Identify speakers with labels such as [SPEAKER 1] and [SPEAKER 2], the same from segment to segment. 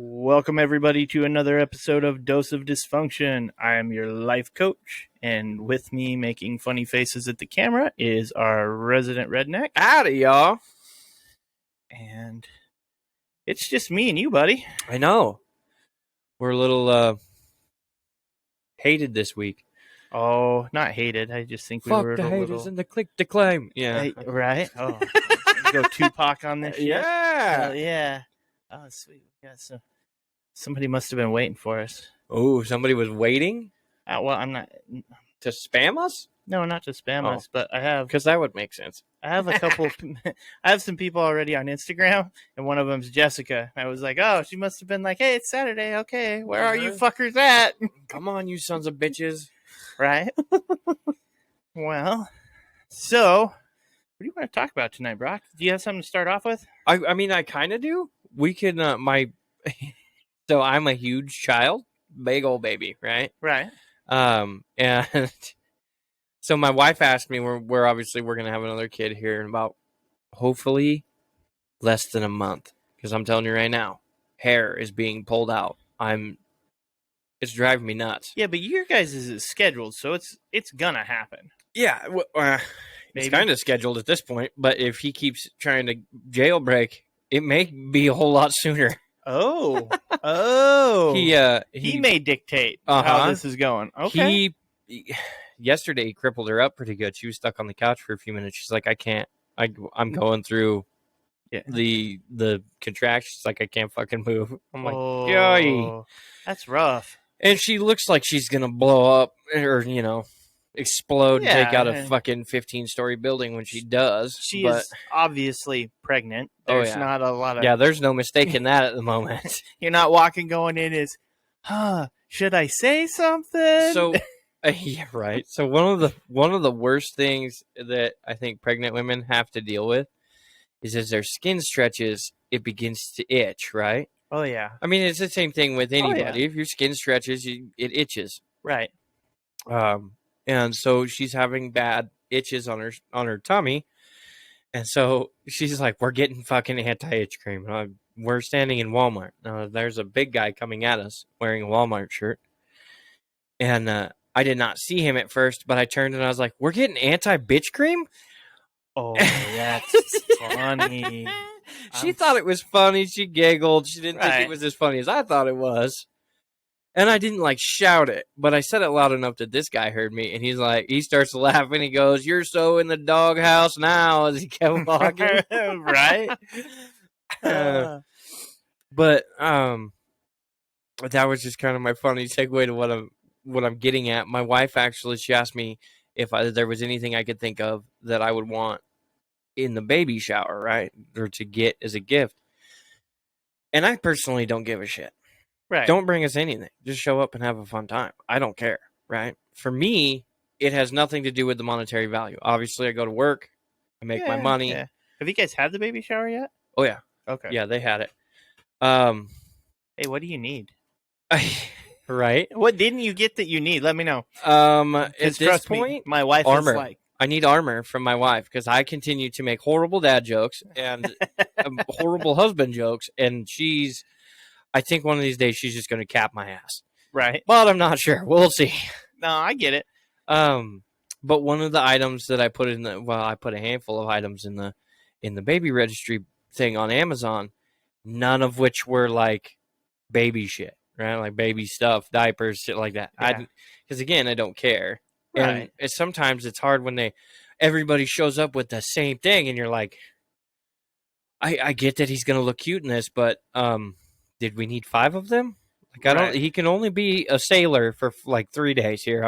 [SPEAKER 1] Welcome, everybody, to another episode of Dose of Dysfunction. I am your life coach, and with me making funny faces at the camera is our resident redneck.
[SPEAKER 2] Howdy, y'all.
[SPEAKER 1] And it's just me and you, buddy.
[SPEAKER 2] I know. We're a little hated this week.
[SPEAKER 1] Oh, not hated. I just think we
[SPEAKER 2] Fuck
[SPEAKER 1] were
[SPEAKER 2] the
[SPEAKER 1] a
[SPEAKER 2] haters
[SPEAKER 1] little...
[SPEAKER 2] and the click to claim. Yeah.
[SPEAKER 1] Right? Oh, go Tupac on this shit?
[SPEAKER 2] Yeah.
[SPEAKER 1] Yeah. Oh, sweet. Yeah, so somebody must have been waiting for us.
[SPEAKER 2] Oh, somebody was waiting
[SPEAKER 1] Well, I'm not...
[SPEAKER 2] to spam us?
[SPEAKER 1] No, not to spam us, but I have...
[SPEAKER 2] Because that would make sense.
[SPEAKER 1] I have a couple. I have some people already on Instagram, and one of them's Jessica. I was like, oh, she must have been like, hey, it's Saturday. Okay, where are you fuckers at?
[SPEAKER 2] Come on, you sons of bitches.
[SPEAKER 1] Right? Well, so what do you want to talk about tonight, Brock? Do you have something to start off with?
[SPEAKER 2] I mean, I kind of do. We can, so I'm a huge child, big old baby, right?
[SPEAKER 1] Right.
[SPEAKER 2] And so my wife asked me, we're obviously we're going to have another kid here in about, hopefully, less than a month. Because I'm telling you right now, hair is being pulled out. It's driving me nuts.
[SPEAKER 1] Yeah, but your guys' is scheduled, so it's gonna happen.
[SPEAKER 2] Yeah, it's kind of scheduled at this point. But if he keeps trying to jailbreak, it may be a whole lot sooner.
[SPEAKER 1] Oh, he may dictate how this is going. Okay.
[SPEAKER 2] Yesterday he crippled her up pretty good. She was stuck on the couch for a few minutes. She's like, I can't. I'm going through the contractions. Like, I can't fucking move. I'm like, yoy.
[SPEAKER 1] That's rough.
[SPEAKER 2] And she looks like she's gonna blow up or explode and take out a fucking 15-story building when she does.
[SPEAKER 1] She is obviously pregnant. There's not a lot of...
[SPEAKER 2] Yeah, there's no mistaking that at the moment.
[SPEAKER 1] You're not walking going in as, should I say something?
[SPEAKER 2] So, yeah, right. So one of the worst things that I think pregnant women have to deal with is as their skin stretches, it begins to itch, right?
[SPEAKER 1] Oh, yeah.
[SPEAKER 2] I mean, it's the same thing with anybody. Oh, yeah. If your skin stretches, it itches.
[SPEAKER 1] Right.
[SPEAKER 2] And so she's having bad itches on her tummy. And so she's like, we're getting fucking anti-itch cream. We're standing in Walmart. There's a big guy coming at us wearing a Walmart shirt. And I did not see him at first, but I turned and I was like, we're getting anti-bitch cream?
[SPEAKER 1] Oh, that's funny.
[SPEAKER 2] She thought it was funny. She giggled. She didn't think it was as funny as I thought it was. And I didn't shout it, but I said it loud enough that this guy heard me. And he starts laughing. He goes, you're so in the doghouse now, as he kept walking.
[SPEAKER 1] Right.
[SPEAKER 2] But that was just kind of my funny segue to what I'm getting at. My wife she asked me if there was anything I could think of that I would want in the baby shower, right? Or to get as a gift. And I personally don't give a shit.
[SPEAKER 1] Right.
[SPEAKER 2] Don't bring us anything. Just show up and have a fun time. I don't care, right? For me, it has nothing to do with the monetary value. Obviously, I go to work. I make my money.
[SPEAKER 1] Yeah. Have you guys had the baby shower yet?
[SPEAKER 2] Oh, yeah.
[SPEAKER 1] Okay.
[SPEAKER 2] Yeah, they had it.
[SPEAKER 1] Hey, what do you need?
[SPEAKER 2] Right?
[SPEAKER 1] What didn't you get that you need? Let me know.
[SPEAKER 2] At this point,
[SPEAKER 1] my wife
[SPEAKER 2] armor.
[SPEAKER 1] is like...
[SPEAKER 2] I need armor from my wife because I continue to make horrible dad jokes and horrible husband jokes. And I think one of these days she's just going to cap my ass.
[SPEAKER 1] Right.
[SPEAKER 2] But I'm not sure. We'll see.
[SPEAKER 1] No, I get it.
[SPEAKER 2] But one of the items that I put I put a handful of items in the baby registry thing on Amazon, none of which were like baby shit, right? Like baby stuff, diapers, shit like that.
[SPEAKER 1] Yeah.
[SPEAKER 2] Because again, I don't care.
[SPEAKER 1] Right.
[SPEAKER 2] And sometimes it's hard when everybody shows up with the same thing, and you're like, I get that he's gonna look cute in this, but did we need 5 of them? He can only be a sailor for 3 days here.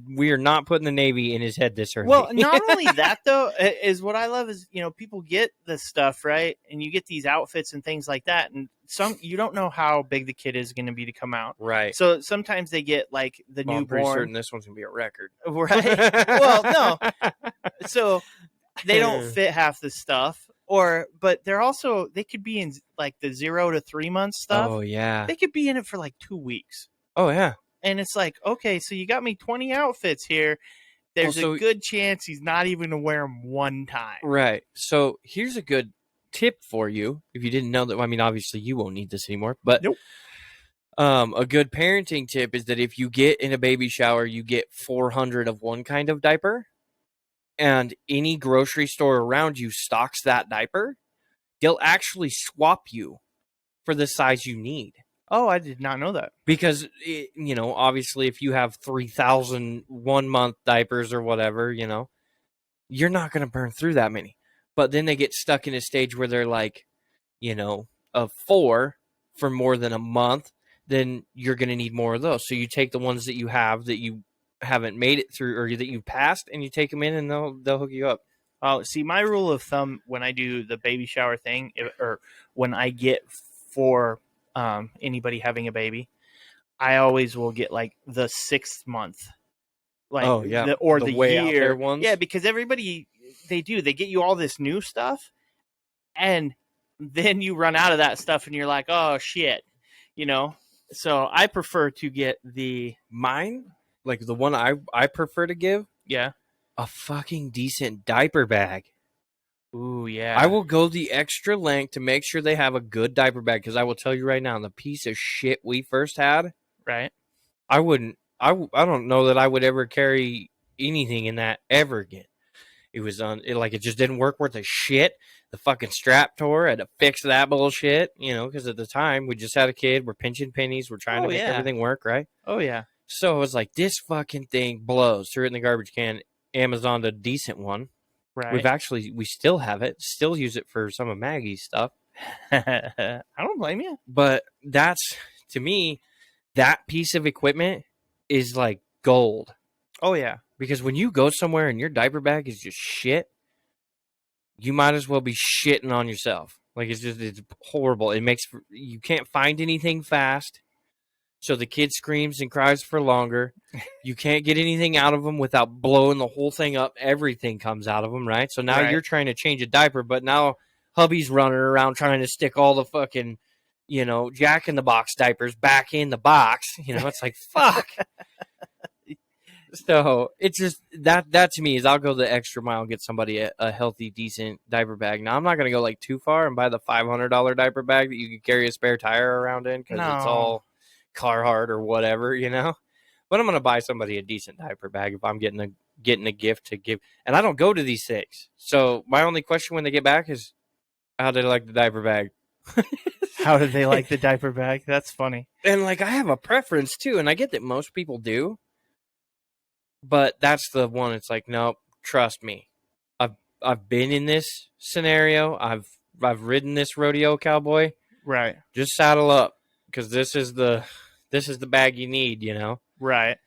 [SPEAKER 2] We are not putting the Navy in his head this early.
[SPEAKER 1] Well, not only that though, is what I love is, people get this stuff, right? And you get these outfits and things like that. And you don't know how big the kid is going to be to come out.
[SPEAKER 2] Right.
[SPEAKER 1] So sometimes they get the newborn.
[SPEAKER 2] I'm pretty certain this one's going to be a record.
[SPEAKER 1] Right. Well, no. So they don't fit half the stuff. But they could be in the 0 to 3 month stuff.
[SPEAKER 2] Oh, yeah.
[SPEAKER 1] They could be in it for 2 weeks.
[SPEAKER 2] Oh, yeah.
[SPEAKER 1] And it's okay, so you got me 20 outfits here. There's a good chance he's not even going to wear them one time.
[SPEAKER 2] Right. So here's a good tip for you if you didn't know that. I mean, obviously you won't need this anymore, but
[SPEAKER 1] Nope.
[SPEAKER 2] a good parenting tip is that if you get in a baby shower, you get 400 of one kind of diaper, and any grocery store around you stocks that diaper, they'll actually swap you for the size you need.
[SPEAKER 1] Oh, I did not know that.
[SPEAKER 2] Because, obviously if you have 3,000 1-month diapers or whatever, you're not going to burn through that many. But then they get stuck in a stage where they're like, of 4 for more than a month, then you're going to need more of those. So you take the ones that you have that you haven't made it through or that you passed, and you take them in and they'll hook you up.
[SPEAKER 1] Oh, see, my rule of thumb when I do the baby shower thing, or when I get for anybody having a baby, I always will get like the 6th month, like the
[SPEAKER 2] way
[SPEAKER 1] year
[SPEAKER 2] out there ones.
[SPEAKER 1] Yeah, because everybody they get you all this new stuff, and then you run out of that stuff, and you're like, oh shit, So I prefer to get
[SPEAKER 2] mine, like the one I prefer to give.
[SPEAKER 1] Yeah.
[SPEAKER 2] A fucking decent diaper bag.
[SPEAKER 1] Ooh, yeah.
[SPEAKER 2] I will go the extra length to make sure they have a good diaper bag, because I will tell you right now, the piece of shit we first had,
[SPEAKER 1] right,
[SPEAKER 2] I don't know that I would ever carry anything in that ever again. It was it just didn't work worth a shit. The fucking strap tore. I had to fix that bullshit, because at the time we just had a kid. We're pinching pennies. We're trying to make everything work, right?
[SPEAKER 1] Oh, yeah.
[SPEAKER 2] So it was like, this fucking thing blows. Threw it in the garbage can. Amazoned a decent one.
[SPEAKER 1] Right.
[SPEAKER 2] We still have it. Still use it for some of Maggie's stuff.
[SPEAKER 1] I don't blame you.
[SPEAKER 2] But that's, to me, that piece of equipment is like gold.
[SPEAKER 1] Oh, yeah.
[SPEAKER 2] Because when you go somewhere and your diaper bag is just shit, you might as well be shitting on yourself. Like, it's horrible. You can't find anything fast. So the kid screams and cries for longer. You can't get anything out of them without blowing the whole thing up. Everything comes out of them, right? So now you're trying to change a diaper, but now hubby's running around trying to stick all the fucking, Jack in the Box diapers back in the box. It's like, fuck. So it's just that to me is, I'll go the extra mile and get somebody a healthy, decent diaper bag. Now I'm not going to go like too far and buy the $500 diaper bag that you can carry a spare tire around in, because it's all Carhartt or whatever, But I'm going to buy somebody a decent diaper bag if I'm getting a gift to give. And I don't go to these things. So my only question when they get back is, how did they like the diaper bag?
[SPEAKER 1] How did they like the diaper bag? That's funny.
[SPEAKER 2] And like, I have a preference too, and I get that most people do. But that's the one. It's like, nope, trust me. I've been in this scenario. I've ridden this rodeo cowboy.
[SPEAKER 1] Right.
[SPEAKER 2] Just saddle up, because this is the bag you need,
[SPEAKER 1] Right.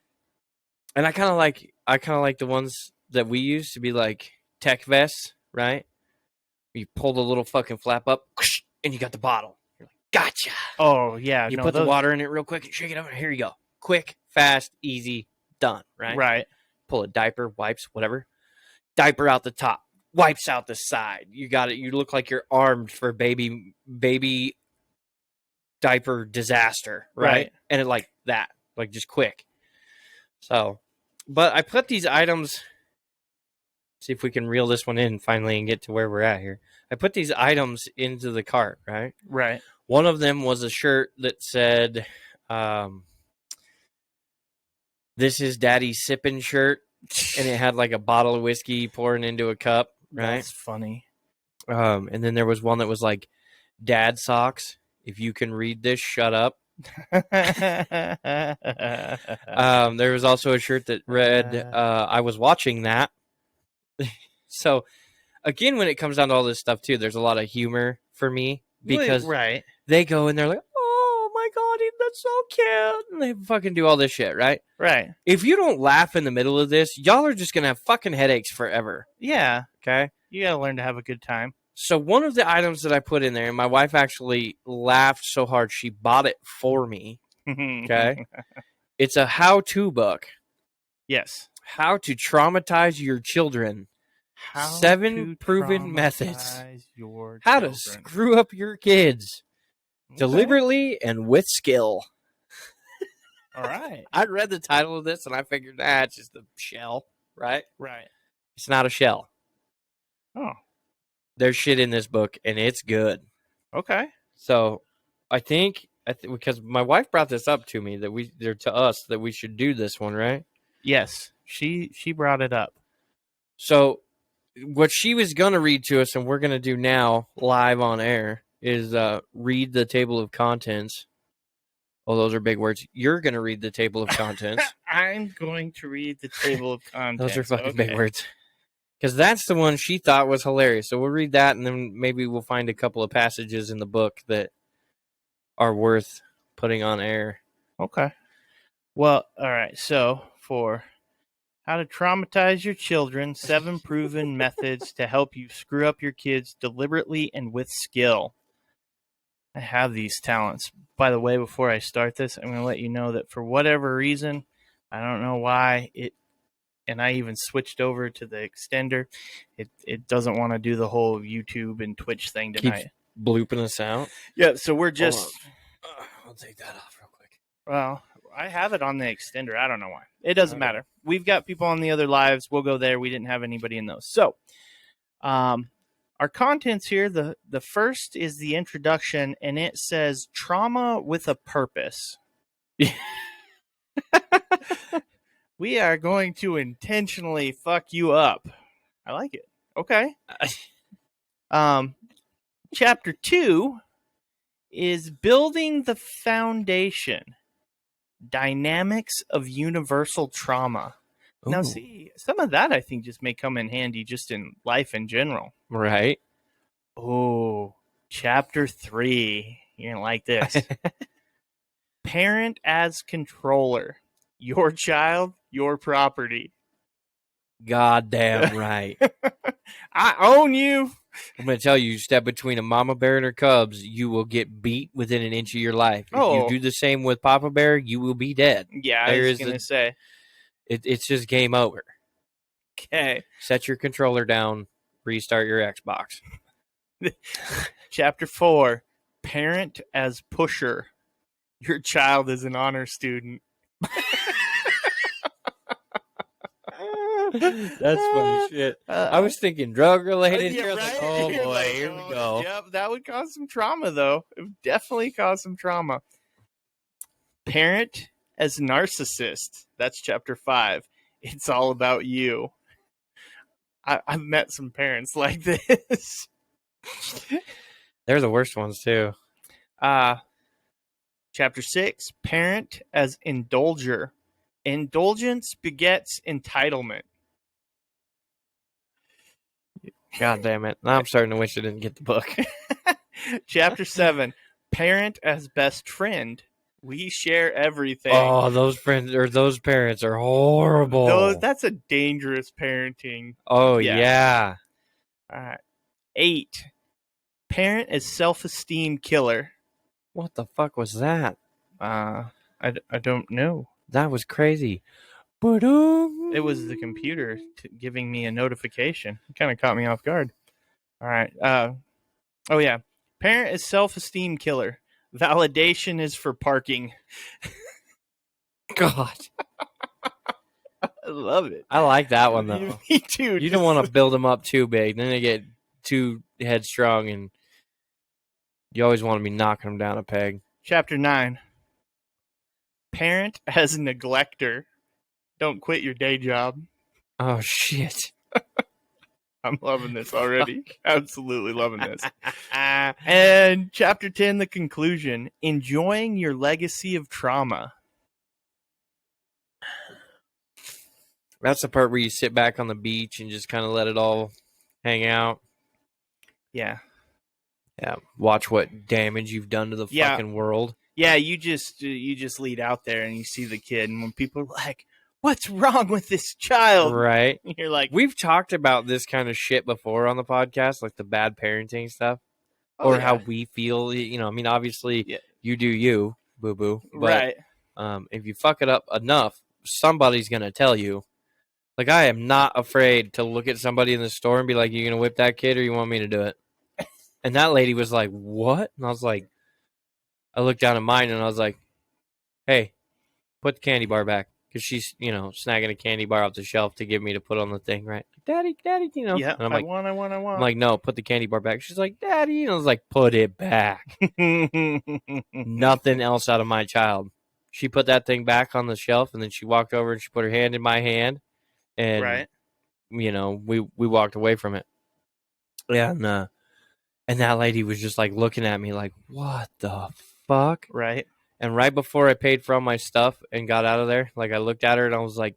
[SPEAKER 2] And I kind of like the ones that we use to be like tech vests, right? You pull the little fucking flap up, and you got the bottle. You're like, gotcha.
[SPEAKER 1] Oh, yeah.
[SPEAKER 2] You put the water in it real quick and shake it up, and here you go. Quick, fast, easy, done, right?
[SPEAKER 1] Right.
[SPEAKER 2] Pull a diaper, wipes, whatever. Diaper out the top, wipes out the side. You got it. You look like you're armed for baby diaper disaster, right? And it like that, like just quick. So, but I put these items, see if we can reel this one in finally and get to where we're at here. I put these items into the cart, right?
[SPEAKER 1] Right.
[SPEAKER 2] One of them was a shirt that said, this is Daddy's sipping shirt, and it had like a bottle of whiskey pouring into a cup, right?
[SPEAKER 1] That's funny.
[SPEAKER 2] And then there was one that was like, Dad socks. If you can read this, shut up. There was also a shirt that read, I was watching that. So again, when it comes down to all this stuff too, there's a lot of humor for me, because they go and they're like, oh my God, that's so cute. And they fucking do all this shit, right?
[SPEAKER 1] Right.
[SPEAKER 2] If you don't laugh in the middle of this, y'all are just going to have fucking headaches forever.
[SPEAKER 1] Yeah.
[SPEAKER 2] Okay.
[SPEAKER 1] You got to learn to have a good time.
[SPEAKER 2] So one of the items that I put in there, and my wife actually laughed so hard she bought it for me. Okay. It's a how-to book.
[SPEAKER 1] Yes.
[SPEAKER 2] How to traumatize your children. 7 proven methods. How to screw up your kids. Deliberately and with skill.
[SPEAKER 1] All right.
[SPEAKER 2] I read the title of this and I figured, it's just a shell, right?
[SPEAKER 1] Right.
[SPEAKER 2] It's not a shell.
[SPEAKER 1] Oh.
[SPEAKER 2] There's shit in this book, and it's good.
[SPEAKER 1] Okay.
[SPEAKER 2] So I think because my wife brought this up to me to us that we should do this one, right?
[SPEAKER 1] Yes, she brought it up.
[SPEAKER 2] So what she was gonna read to us, and we're gonna do now live on air, is read the table of contents. Oh, those are big words. You're gonna read the table of contents.
[SPEAKER 1] I'm going to read the table of contents.
[SPEAKER 2] Those are fucking big words. Because that's the one she thought was hilarious. So we'll read that, and then maybe we'll find a couple of passages in the book that are worth putting on air.
[SPEAKER 1] Okay. Well, all right. So for how to traumatize your children, 7 proven methods to help you screw up your kids deliberately and with skill. I have these talents. By the way, before I start this, I'm going to let you know that for whatever reason, I don't know why, and I even switched over to the extender. It doesn't want to do the whole YouTube and Twitch thing tonight.
[SPEAKER 2] Keeps blooping us out.
[SPEAKER 1] Yeah, so we're just...
[SPEAKER 2] I'll take that off real quick.
[SPEAKER 1] Well, I have it on the extender. I don't know why. It doesn't matter. We've got people on the other lives. We'll go there. We didn't have anybody in those. So, our contents here, the first is the introduction, and it says trauma with a purpose. We are going to intentionally fuck you up. I like it. Okay. Chapter 2 is building the foundation. Dynamics of universal trauma. Ooh. Now, see, some of that I think just may come in handy just in life in general.
[SPEAKER 2] Right.
[SPEAKER 1] Oh, chapter 3. You're going to like this. Parent as controller. Your child, your property.
[SPEAKER 2] Goddamn right.
[SPEAKER 1] I own you.
[SPEAKER 2] I'm going to tell you, step between a mama bear and her cubs, you will get beat within an inch of your life. If you do the same with Papa Bear, you will be dead.
[SPEAKER 1] Yeah, I was going to say.
[SPEAKER 2] It's just game over.
[SPEAKER 1] Okay.
[SPEAKER 2] Set your controller down. Restart your Xbox.
[SPEAKER 1] Chapter 4, parent as pusher. Your child is an honor student.
[SPEAKER 2] That's funny shit. I was thinking drug related.
[SPEAKER 1] Yeah, right?
[SPEAKER 2] Like, oh boy, here we go.
[SPEAKER 1] Yep, that would cause some trauma, though. It would definitely cause some trauma. Parent as narcissist. That's chapter 5. It's all about you. I've met some parents like this.
[SPEAKER 2] They're the worst ones too.
[SPEAKER 1] Chapter 6, parent as indulger. Indulgence begets entitlement.
[SPEAKER 2] God damn it. Now I'm starting to wish I didn't get the book.
[SPEAKER 1] Chapter 7, parent as best friend. We share everything.
[SPEAKER 2] Oh, those friends or those parents are horrible.
[SPEAKER 1] That's a dangerous parenting.
[SPEAKER 2] Oh, yeah.
[SPEAKER 1] All right. 8, parent as self-esteem killer.
[SPEAKER 2] What the fuck was that?
[SPEAKER 1] I don't know.
[SPEAKER 2] That was crazy.
[SPEAKER 1] It was the computer giving me a notification. It kind of caught me off guard. All right. Oh, yeah. Parent is self-esteem killer. Validation is for parking.
[SPEAKER 2] God.
[SPEAKER 1] I love it.
[SPEAKER 2] I like that one, though.
[SPEAKER 1] Me too.
[SPEAKER 2] You don't want to build them up too big. Then they get too headstrong, and you always want to be knocking them down a peg.
[SPEAKER 1] Chapter 9. Parent as neglector. Don't quit your day job.
[SPEAKER 2] Oh, shit.
[SPEAKER 1] I'm loving this already. Absolutely loving this. And chapter 10, the conclusion. Enjoying your legacy of trauma.
[SPEAKER 2] That's the part where you sit back on the beach and just kind of let it all hang out.
[SPEAKER 1] Yeah.
[SPEAKER 2] Yeah. Watch what damage you've done to the fucking world.
[SPEAKER 1] Yeah, you just lead out there and you see the kid, and when people are like, what's wrong with this child?
[SPEAKER 2] Right.
[SPEAKER 1] You're like,
[SPEAKER 2] we've talked about this kind of shit before on the podcast, like the bad parenting stuff, how we feel. You know, I mean, obviously, you do you, boo boo. But,
[SPEAKER 1] right.
[SPEAKER 2] If you fuck it up enough, somebody's gonna tell you. Like, I am not afraid to look at somebody in the store and be like, "You gonna whip that kid, or you want me to do it?" And that lady was like, "What?" And I was like, I looked down at mine and I was like, "Hey, put the candy bar back." because she's, snagging a candy bar off the shelf to give me to put on the thing, right? Daddy,
[SPEAKER 1] Yeah,
[SPEAKER 2] And I'm
[SPEAKER 1] I
[SPEAKER 2] like,
[SPEAKER 1] want.
[SPEAKER 2] no, put the candy bar back. She's like, Daddy, and I was like, put it back. Nothing else out of my child. She put that thing back on the shelf, and then she walked over and she put her hand in my hand, and
[SPEAKER 1] Right.
[SPEAKER 2] we walked away from it. And that lady was just like looking at me like, what the fuck?
[SPEAKER 1] Right.
[SPEAKER 2] And right before I paid for all my stuff and got out of there, like I looked at her and I was like,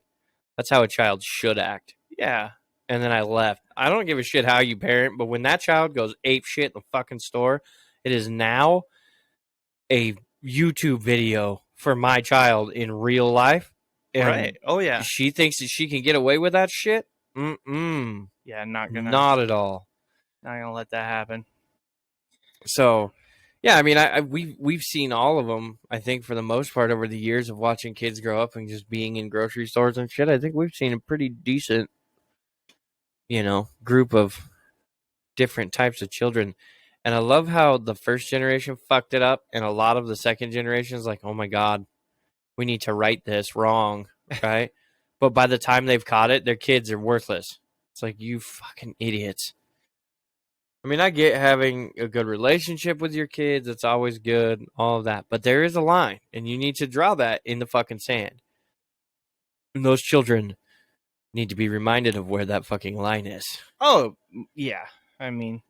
[SPEAKER 2] that's how a child should act.
[SPEAKER 1] Yeah.
[SPEAKER 2] And then I left. I don't give a shit how you parent, but when that child goes ape shit in the fucking store, it is now a YouTube video for my child in real life. And
[SPEAKER 1] Right. Oh yeah.
[SPEAKER 2] she thinks that she can get away with that shit?
[SPEAKER 1] Yeah,
[SPEAKER 2] Not at all.
[SPEAKER 1] Not gonna let that happen.
[SPEAKER 2] So, yeah, I mean, we've seen all of them. I think for the most part over the years of watching kids grow up and just being in grocery stores and shit, I think we've seen a pretty decent, group of different types of children. And I love how the first generation fucked it up, and a lot of the second generation is like, oh my god, we need to right this wrong, right? But by the time they've caught it, their kids are worthless. It's like, you fucking idiots. I mean, I get having a good relationship with your kids. It's always good, all of that. But there is a line, and you need to draw that in the fucking sand. And those children need to be reminded of where that fucking line is.
[SPEAKER 1] Oh, yeah. I mean,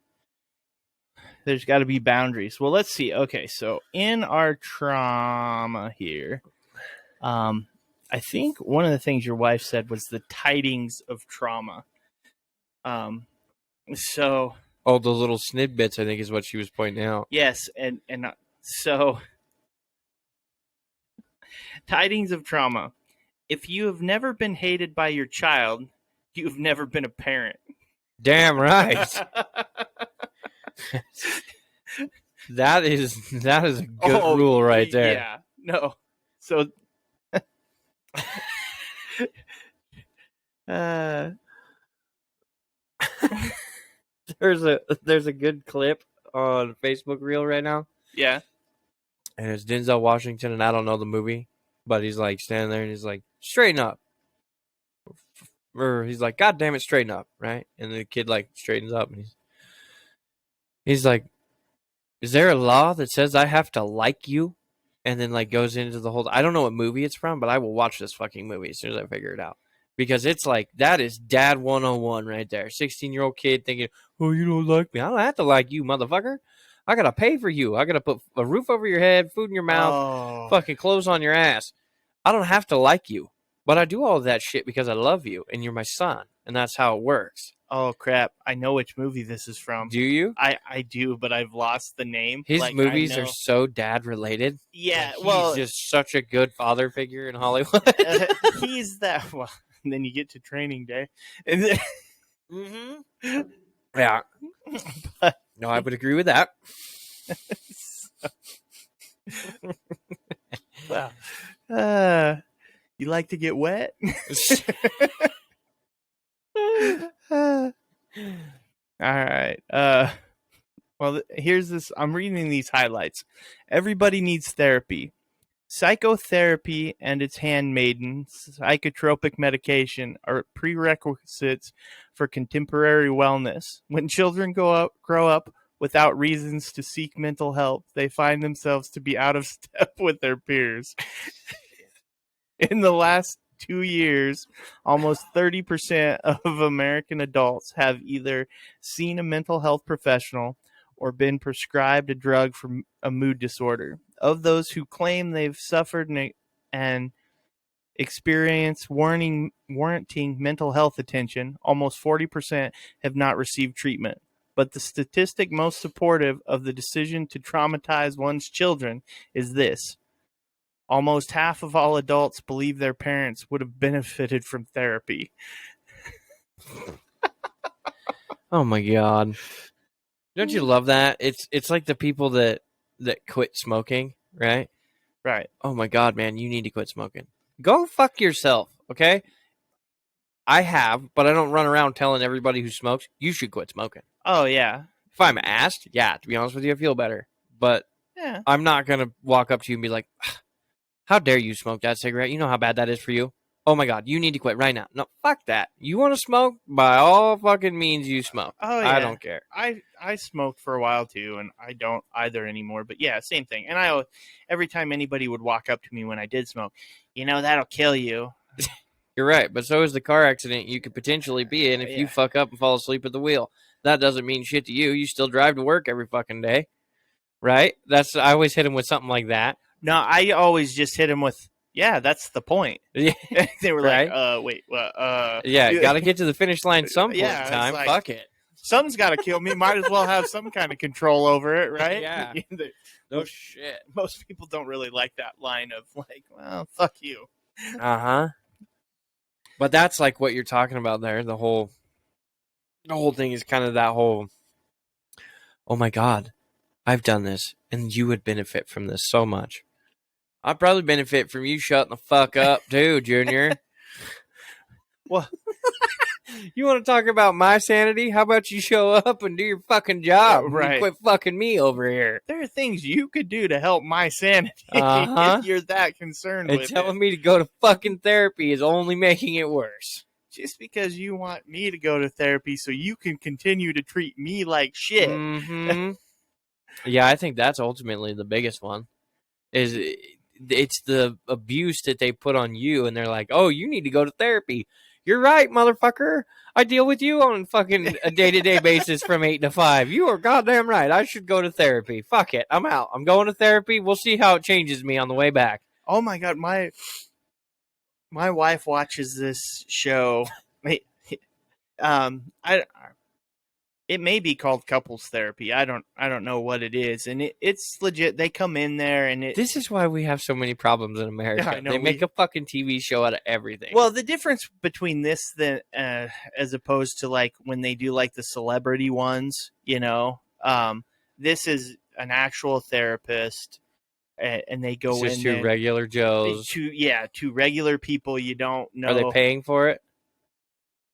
[SPEAKER 1] there's got to be boundaries. Well, let's see. Okay, so in our trauma here, I think one of the things your wife said was the tidings of trauma. So...
[SPEAKER 2] Oh, the little snidbits, I think, is what she was pointing out.
[SPEAKER 1] Yes, and so tidings of trauma. If you have never been hated by your child, you've never been a parent.
[SPEAKER 2] Damn right. That is a good rule right there.
[SPEAKER 1] Yeah. No. So
[SPEAKER 2] there's a good clip on Facebook Reel right now.
[SPEAKER 1] Yeah.
[SPEAKER 2] And it's Denzel Washington, and I don't know the movie, but he's like standing there and he's like, straighten up. Or he's like, God damn it, straighten up, right? And the kid like straightens up and he's like, is there a law that says I have to like you? And then like goes into the whole, I don't know what movie it's from, but I will watch this fucking movie as soon as I figure it out. Because it's like, that is dad 101 right there. 16-year-old kid thinking, oh, you don't like me. I don't have to like you, motherfucker. I got to pay for you. I got to put a roof over your head, food in your mouth, fucking clothes on your ass. I don't have to like you. But I do all of that shit because I love you and you're my son. And that's how it works.
[SPEAKER 1] Oh, crap. I know which movie this is from.
[SPEAKER 2] Do you?
[SPEAKER 1] I do, but I've lost the name.
[SPEAKER 2] His movies are so dad-related.
[SPEAKER 1] Yeah,
[SPEAKER 2] he's just such a good father figure in Hollywood.
[SPEAKER 1] He's that... Well, and then you get to Training Day. And then...
[SPEAKER 2] Mm-hmm. Yeah. But... No, I would agree with that.
[SPEAKER 1] Wow. You like to get wet? All right. Well, here's this. I'm reading these highlights. Everybody needs therapy. Psychotherapy and its handmaiden, psychotropic medication, are prerequisites for contemporary wellness. When children grow up without reasons to seek mental help, they find themselves to be out of step with their peers. In the last 2 years, almost 30% of American adults have either seen a mental health professional or been prescribed a drug for a mood disorder. Of those who claim they've suffered and experienced warranting mental health attention, almost 40% have not received treatment. But the statistic most supportive of the decision to traumatize one's children is this: almost half of all adults believe their parents would have benefited from therapy.
[SPEAKER 2] Oh my god. Don't you love that? It's like the people that quit smoking, right?
[SPEAKER 1] Right.
[SPEAKER 2] Oh my god, man, you need to quit smoking. Go fuck yourself, okay? I have, but I don't run around telling everybody who smokes, you should quit smoking.
[SPEAKER 1] Oh, yeah.
[SPEAKER 2] If I'm asked, yeah, to be honest with you, I feel better. But
[SPEAKER 1] yeah,
[SPEAKER 2] I'm not going to walk up to you and be like, How dare you smoke that cigarette? You know how bad that is for you. Oh my God, you need to quit right now. No, fuck that. You want to smoke? By all fucking means, you smoke.
[SPEAKER 1] Oh
[SPEAKER 2] I
[SPEAKER 1] yeah,
[SPEAKER 2] don't care.
[SPEAKER 1] I smoked for a while too, and I don't either anymore. But yeah, same thing. And every time anybody would walk up to me when I did smoke, that'll kill you.
[SPEAKER 2] You're right, but so is the car accident you could potentially be in if you
[SPEAKER 1] Yeah.
[SPEAKER 2] fuck up and fall asleep at the wheel. That doesn't mean shit to you. You still drive to work every fucking day, right? I always hit him with something like that.
[SPEAKER 1] No, I always just hit him with, yeah, that's the point.
[SPEAKER 2] Yeah,
[SPEAKER 1] They were
[SPEAKER 2] right?
[SPEAKER 1] like, wait, what?
[SPEAKER 2] Yeah, got to get to the finish line some point
[SPEAKER 1] Yeah,
[SPEAKER 2] in
[SPEAKER 1] it's
[SPEAKER 2] time.
[SPEAKER 1] like-
[SPEAKER 2] Fuck it.
[SPEAKER 1] Something's got to kill me. Might as well have some kind of control over it, right?
[SPEAKER 2] Yeah. No shit.
[SPEAKER 1] Most people don't really like that line of like, well, fuck you.
[SPEAKER 2] Uh-huh. But that's like what you're talking about there. The whole thing is kind of that whole, oh my God, I've done this and you would benefit from this so much. I'd probably benefit from you shutting the fuck up too, Junior.
[SPEAKER 1] Well,
[SPEAKER 2] you want to talk about my sanity? How about you show up and do your fucking job?
[SPEAKER 1] Right.
[SPEAKER 2] And quit fucking me over here.
[SPEAKER 1] there are things you could do to help my sanity
[SPEAKER 2] Uh-huh.
[SPEAKER 1] if you're that concerned
[SPEAKER 2] And
[SPEAKER 1] with
[SPEAKER 2] telling
[SPEAKER 1] it.
[SPEAKER 2] me to go to fucking therapy is only making it worse.
[SPEAKER 1] Just because you want me to go to therapy so you can continue to treat me like shit.
[SPEAKER 2] Mm-hmm. Yeah, I think that's ultimately the biggest one. It's the abuse that they put on you, and they're like, "Oh, you need to go to therapy." You're right, motherfucker. I deal with you on fucking a day-to-day basis from 8 to 5. You are goddamn right. I should go to therapy. Fuck it. I'm out. I'm going to therapy. We'll see how it changes me on the way back.
[SPEAKER 1] Oh my God, my wife watches this show. It may be called couples therapy. I don't know what it is, and it's legit. They come in there, and
[SPEAKER 2] This is why we have so many problems in America.
[SPEAKER 1] Yeah, I know,
[SPEAKER 2] they make a fucking TV show out of everything.
[SPEAKER 1] Well, the difference between this as opposed to like when they do like the celebrity ones, this is an actual therapist, and they go
[SPEAKER 2] it's just
[SPEAKER 1] in
[SPEAKER 2] two regular Joes.
[SPEAKER 1] two regular people. You don't know.
[SPEAKER 2] Are they paying for it?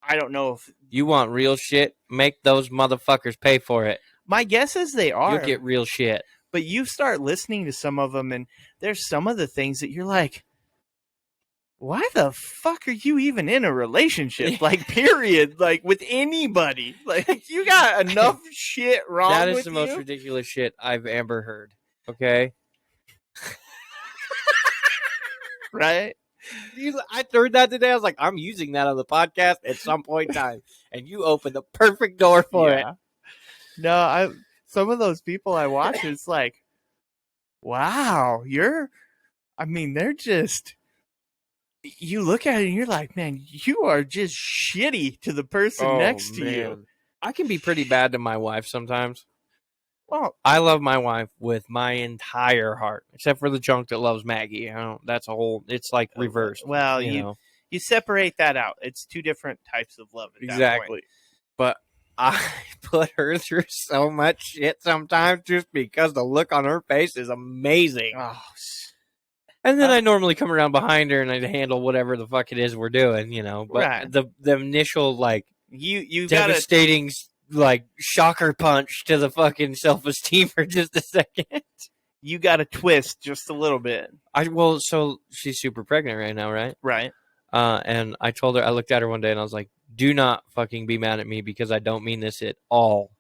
[SPEAKER 1] I don't know if
[SPEAKER 2] You want real shit? Make those motherfuckers pay for it.
[SPEAKER 1] my guess is they are.
[SPEAKER 2] You'll get real shit.
[SPEAKER 1] But you start listening to some of them, and there's some of the things that you're like, why the fuck are you even in a relationship? Like, period. Like, with anybody. Like, you got enough shit wrong
[SPEAKER 2] That is
[SPEAKER 1] with
[SPEAKER 2] the most ridiculous shit I've ever heard. Okay?
[SPEAKER 1] Right?
[SPEAKER 2] I heard that today. I was like, I'm using that on the podcast at some point in time. And you opened the perfect door for it.
[SPEAKER 1] No, some of those people I watch, it's like, wow, they're just, you look at it and you're like, man, you are just shitty to the person next to you.
[SPEAKER 2] I can be pretty bad to my wife sometimes.
[SPEAKER 1] Well,
[SPEAKER 2] I love my wife with my entire heart, except for the chunk that loves Maggie. It's like reversed.
[SPEAKER 1] well, you separate that out. It's two different types of love. At that point.
[SPEAKER 2] But I put her through so much shit sometimes just because the look on her face is amazing.
[SPEAKER 1] Oh,
[SPEAKER 2] And then I normally come around behind her and I handle whatever the fuck it is we're doing, But
[SPEAKER 1] Right.
[SPEAKER 2] the initial like
[SPEAKER 1] you gotta
[SPEAKER 2] devastating like shocker punch to the fucking self-esteem for just a second.
[SPEAKER 1] you gotta twist just a little bit.
[SPEAKER 2] So she's super pregnant right now, right?
[SPEAKER 1] Right.
[SPEAKER 2] And I told her, I looked at her one day and I was like, do not fucking be mad at me because I don't mean this at all.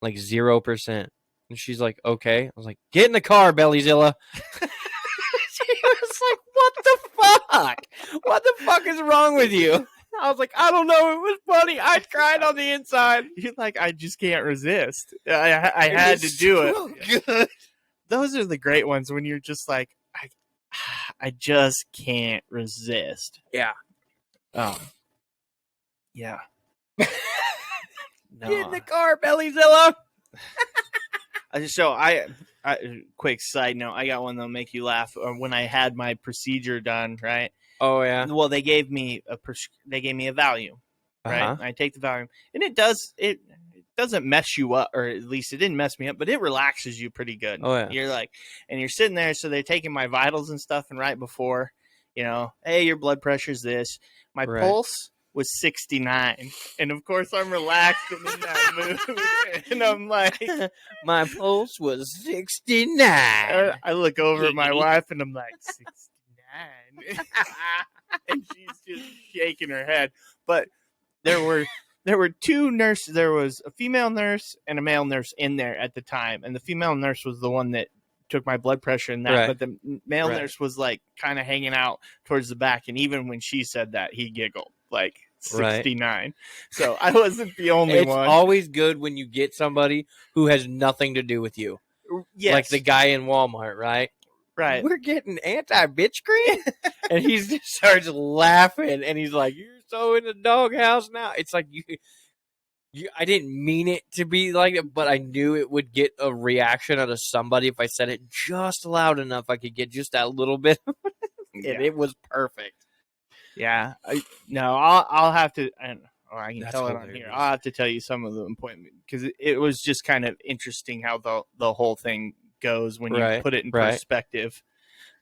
[SPEAKER 2] Like 0%. And she's like, okay. I was like, get in the car, Bellyzilla. She was like, what the fuck? What the fuck is wrong with you? I was like, I don't know. It was funny. I cried on the inside.
[SPEAKER 1] You're like, I just can't resist. I had to do it.
[SPEAKER 2] Good.
[SPEAKER 1] Those are the great ones when you're just like, I just can't resist.
[SPEAKER 2] Yeah.
[SPEAKER 1] Yeah. No.
[SPEAKER 2] Get in the car, Bellyzilla.
[SPEAKER 1] So I quick side note, I got one that'll make you laugh. When I had my procedure done, right?
[SPEAKER 2] Oh, yeah.
[SPEAKER 1] Well, they gave me a Valium, right?
[SPEAKER 2] Uh-huh.
[SPEAKER 1] I take the Valium, and it doesn't mess you up, or at least it didn't mess me up, but it relaxes you pretty good.
[SPEAKER 2] Oh, yeah.
[SPEAKER 1] You're like, and you're sitting there, so they're taking my vitals and stuff, and right before, hey, your blood pressure's this. My pulse was 69, and of course I'm relaxed and in that mood, and I'm like,
[SPEAKER 2] my pulse was 69.
[SPEAKER 1] I look over at my wife, and I'm like, 69. And she's just shaking her head. But there were two nurses. There was a female nurse and a male nurse in there at the time, and the female nurse was the one that took my blood pressure and that.
[SPEAKER 2] Right.
[SPEAKER 1] But the male
[SPEAKER 2] Right.
[SPEAKER 1] nurse was like kind of hanging out towards the back, and even when she said that, he giggled like 69. So I wasn't the only
[SPEAKER 2] It's
[SPEAKER 1] one.
[SPEAKER 2] always good when you get somebody who has nothing to do with you.
[SPEAKER 1] Yes.
[SPEAKER 2] Like the guy in Walmart, right?
[SPEAKER 1] Right.
[SPEAKER 2] We're getting anti-bitch cream? And he just starts laughing, and he's like, you're so in the doghouse now. It's like, I didn't mean it to be like it, but I knew it would get a reaction out of somebody if I said it just loud enough. I could get just that little bit, and it was perfect.
[SPEAKER 1] Yeah. I'll have to, and I can
[SPEAKER 2] That's
[SPEAKER 1] tell it on
[SPEAKER 2] hilarious.
[SPEAKER 1] here. I'll have to tell you some of the appointment because it was just kind of interesting how the whole thing goes when you put it in perspective.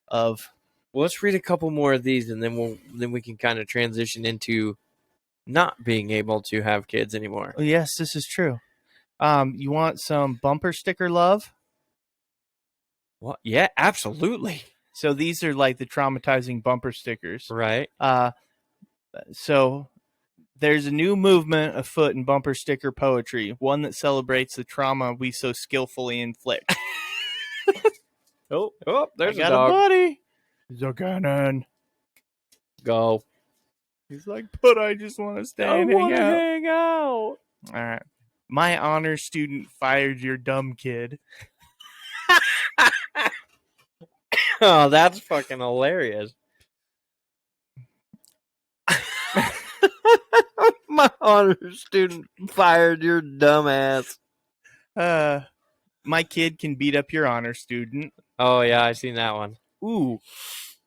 [SPEAKER 1] Of
[SPEAKER 2] well, let's read a couple more of these, and then we can kind of transition into not being able to have kids anymore.
[SPEAKER 1] Oh, yes, this is true. You want some bumper sticker love?
[SPEAKER 2] What? Yeah, absolutely.
[SPEAKER 1] So these are like the traumatizing bumper stickers.
[SPEAKER 2] Right.
[SPEAKER 1] So there's a new movement afoot in bumper sticker poetry, one that celebrates the trauma we so skillfully inflict.
[SPEAKER 2] Oh, there's
[SPEAKER 1] I got
[SPEAKER 2] a dog.
[SPEAKER 1] a buddy. He's a cannon.
[SPEAKER 2] Go.
[SPEAKER 1] He's like, but I just want to stay and hang out.
[SPEAKER 2] All
[SPEAKER 1] right. My honor student fired your dumb kid.
[SPEAKER 2] Oh, that's fucking hilarious. My honor student fired your dumbass.
[SPEAKER 1] My kid can beat up your honor student.
[SPEAKER 2] Oh, yeah, I seen that one.
[SPEAKER 1] Ooh.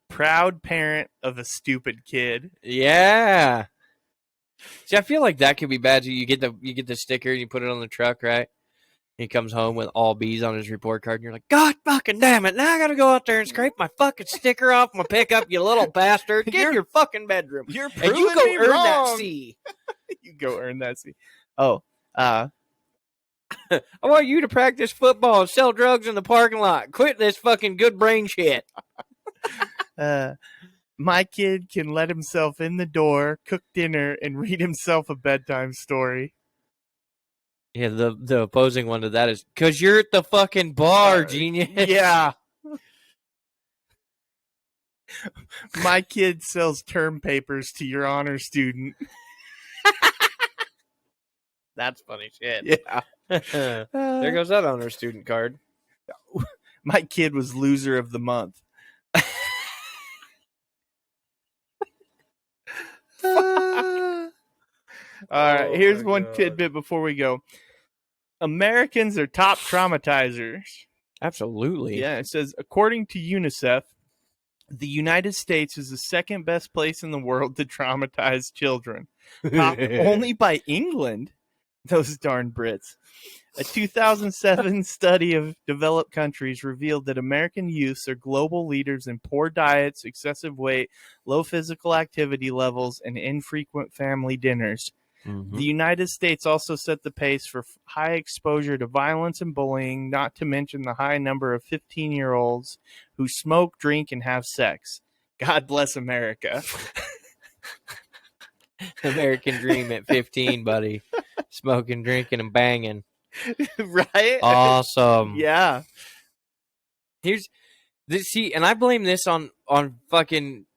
[SPEAKER 1] Proud parent of a stupid kid.
[SPEAKER 2] Yeah. See, I feel like that could be bad. You get the sticker and you put it on the truck, right? He comes home with all B's on his report card, and you're like, God fucking damn it! Now I gotta go out there and scrape my fucking sticker off my pickup, you little bastard! Get in your fucking bedroom.
[SPEAKER 1] You're
[SPEAKER 2] and you go earn that C.
[SPEAKER 1] You go earn that C. Oh,
[SPEAKER 2] I want you to practice football and sell drugs in the parking lot. Quit this fucking good brain shit.
[SPEAKER 1] My kid can let himself in the door, cook dinner, and read himself a bedtime story.
[SPEAKER 2] Yeah, the opposing one to that is, because you're at the fucking bar, genius.
[SPEAKER 1] Yeah. My kid sells term papers to your honor student.
[SPEAKER 2] That's funny shit.
[SPEAKER 1] Yeah.
[SPEAKER 2] There goes that honor student card.
[SPEAKER 1] My kid was loser of the month. All right, here's one tidbit before we go. Americans are top traumatizers.
[SPEAKER 2] Absolutely.
[SPEAKER 1] Yeah, it says, according to UNICEF, the United States is the second best place in the world to traumatize children. Topped only by England. Those darn Brits. A 2007 study of developed countries revealed that American youths are global leaders in poor diets, excessive weight, low physical activity levels, and infrequent family dinners. Mm-hmm. The United States also set the pace for high exposure to violence and bullying, not to mention the high number of 15-year-olds who smoke, drink, and have sex. God bless America.
[SPEAKER 2] American dream at 15, buddy. Smoking, drinking, and banging.
[SPEAKER 1] Right?
[SPEAKER 2] Awesome.
[SPEAKER 1] Yeah.
[SPEAKER 2] Here's this. See, and I blame this on fucking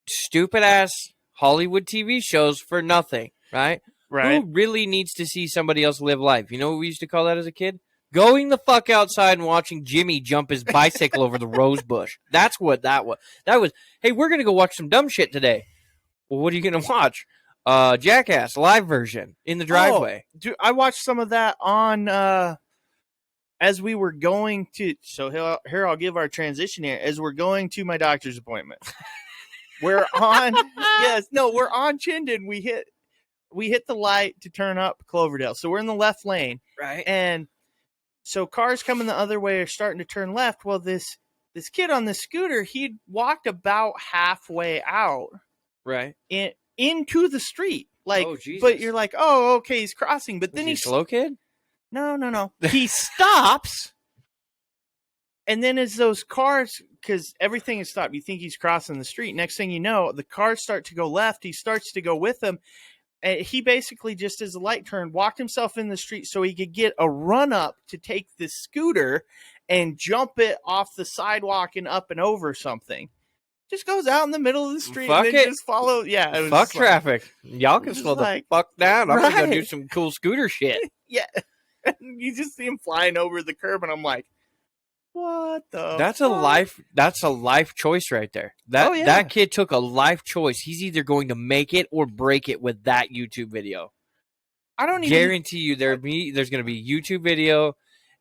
[SPEAKER 2] stupid ass Hollywood TV shows for nothing. Right?
[SPEAKER 1] Right.
[SPEAKER 2] Who really needs to see somebody else live life? You know what we used to call that as a kid? Going the fuck outside and watching Jimmy jump his bicycle over the rose bush. That's what that was. That was, hey, we're going to go watch some dumb shit today. Well, what are you going to watch? Jackass live version in the driveway.
[SPEAKER 1] Oh, dude, I watched some of that on as we were going to. So here I'll give our transition here. As we're going to my doctor's appointment, we're on. We're on Chinden. We hit the light to turn up Cloverdale, so we're in the left lane,
[SPEAKER 2] right?
[SPEAKER 1] And so cars coming the other way are starting to turn left. Well, this kid on the scooter, he'd walked about halfway out,
[SPEAKER 2] right,
[SPEAKER 1] into the street. Like,
[SPEAKER 2] oh, Jesus.
[SPEAKER 1] But you're like, oh, okay, he's crossing. But then
[SPEAKER 2] he's slow kid.
[SPEAKER 1] No. He stops, and then as those cars because everything is stopped. You think he's crossing the street. Next thing you know, the cars start to go left. He starts to go with them. And he basically, just as the light turned, walked himself in the street so he could get a run up to take the scooter and jump it off the sidewalk and up and over something. Just goes out in the middle of the street
[SPEAKER 2] Fuck
[SPEAKER 1] and then
[SPEAKER 2] it.
[SPEAKER 1] just follow. Yeah, it was
[SPEAKER 2] Fuck
[SPEAKER 1] just like,
[SPEAKER 2] traffic. Y'all can
[SPEAKER 1] just
[SPEAKER 2] slow
[SPEAKER 1] like,
[SPEAKER 2] the fuck down. I'm gonna go
[SPEAKER 1] right.
[SPEAKER 2] do some cool scooter shit.
[SPEAKER 1] yeah. You just see him flying over the curb, and I'm like, what the?
[SPEAKER 2] That's
[SPEAKER 1] fuck?
[SPEAKER 2] a life. That's a life choice right there. That
[SPEAKER 1] Oh, yeah.
[SPEAKER 2] that kid took a life choice. He's either going to make it or break it with that YouTube video.
[SPEAKER 1] I don't even
[SPEAKER 2] Guarantee you there's going to be a YouTube video,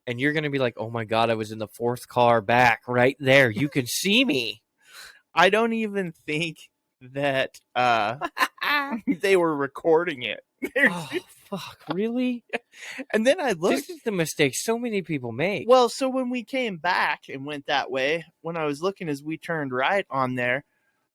[SPEAKER 2] and you're going to be like, oh my god, I was in the fourth car back right there. You can see me.
[SPEAKER 1] I don't even think that they were recording it.
[SPEAKER 2] Oh fuck! Really?
[SPEAKER 1] And then I looked.
[SPEAKER 2] This is the mistake so many people make.
[SPEAKER 1] Well, so when we came back and went that way, when I was looking as we turned right on there,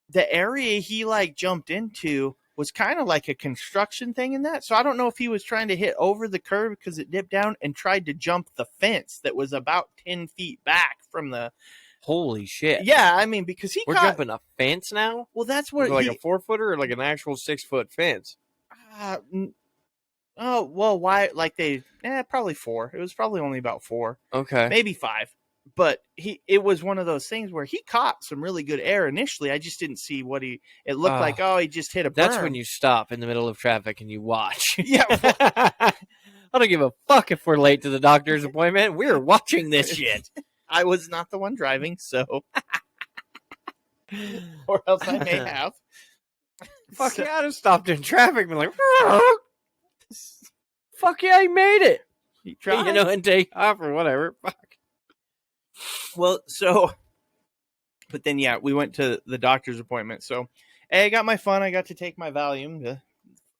[SPEAKER 1] the area he like jumped into was kind of like a construction thing in that. So I don't know if he was trying to hit over the curb because it dipped down and tried to jump the fence that was about 10 feet back from the.
[SPEAKER 2] Holy shit!
[SPEAKER 1] Yeah, I mean, because
[SPEAKER 2] we're jumping a fence now.
[SPEAKER 1] Well, that's what
[SPEAKER 2] like a 4-footer or like an actual 6-foot fence.
[SPEAKER 1] Oh, well, why? Like probably 4. It was probably only about 4.
[SPEAKER 2] Okay.
[SPEAKER 1] Maybe 5. But it was one of those things where he caught some really good air initially. I just didn't see it looked like, he just hit a berm.
[SPEAKER 2] That's when you stop in the middle of traffic and you watch.
[SPEAKER 1] Yeah.
[SPEAKER 2] I don't give a fuck if we're late to the doctor's appointment. We're watching this shit.
[SPEAKER 1] I was not the one driving, so. Or else I may have.
[SPEAKER 2] Fuck yeah, I'd have stopped in traffic and been like, fuck yeah, he made it.
[SPEAKER 1] You tried.
[SPEAKER 2] And take off or whatever. Fuck.
[SPEAKER 1] Well, but then, yeah, we went to the doctor's appointment. So, I got my fun. I got to take my Valium to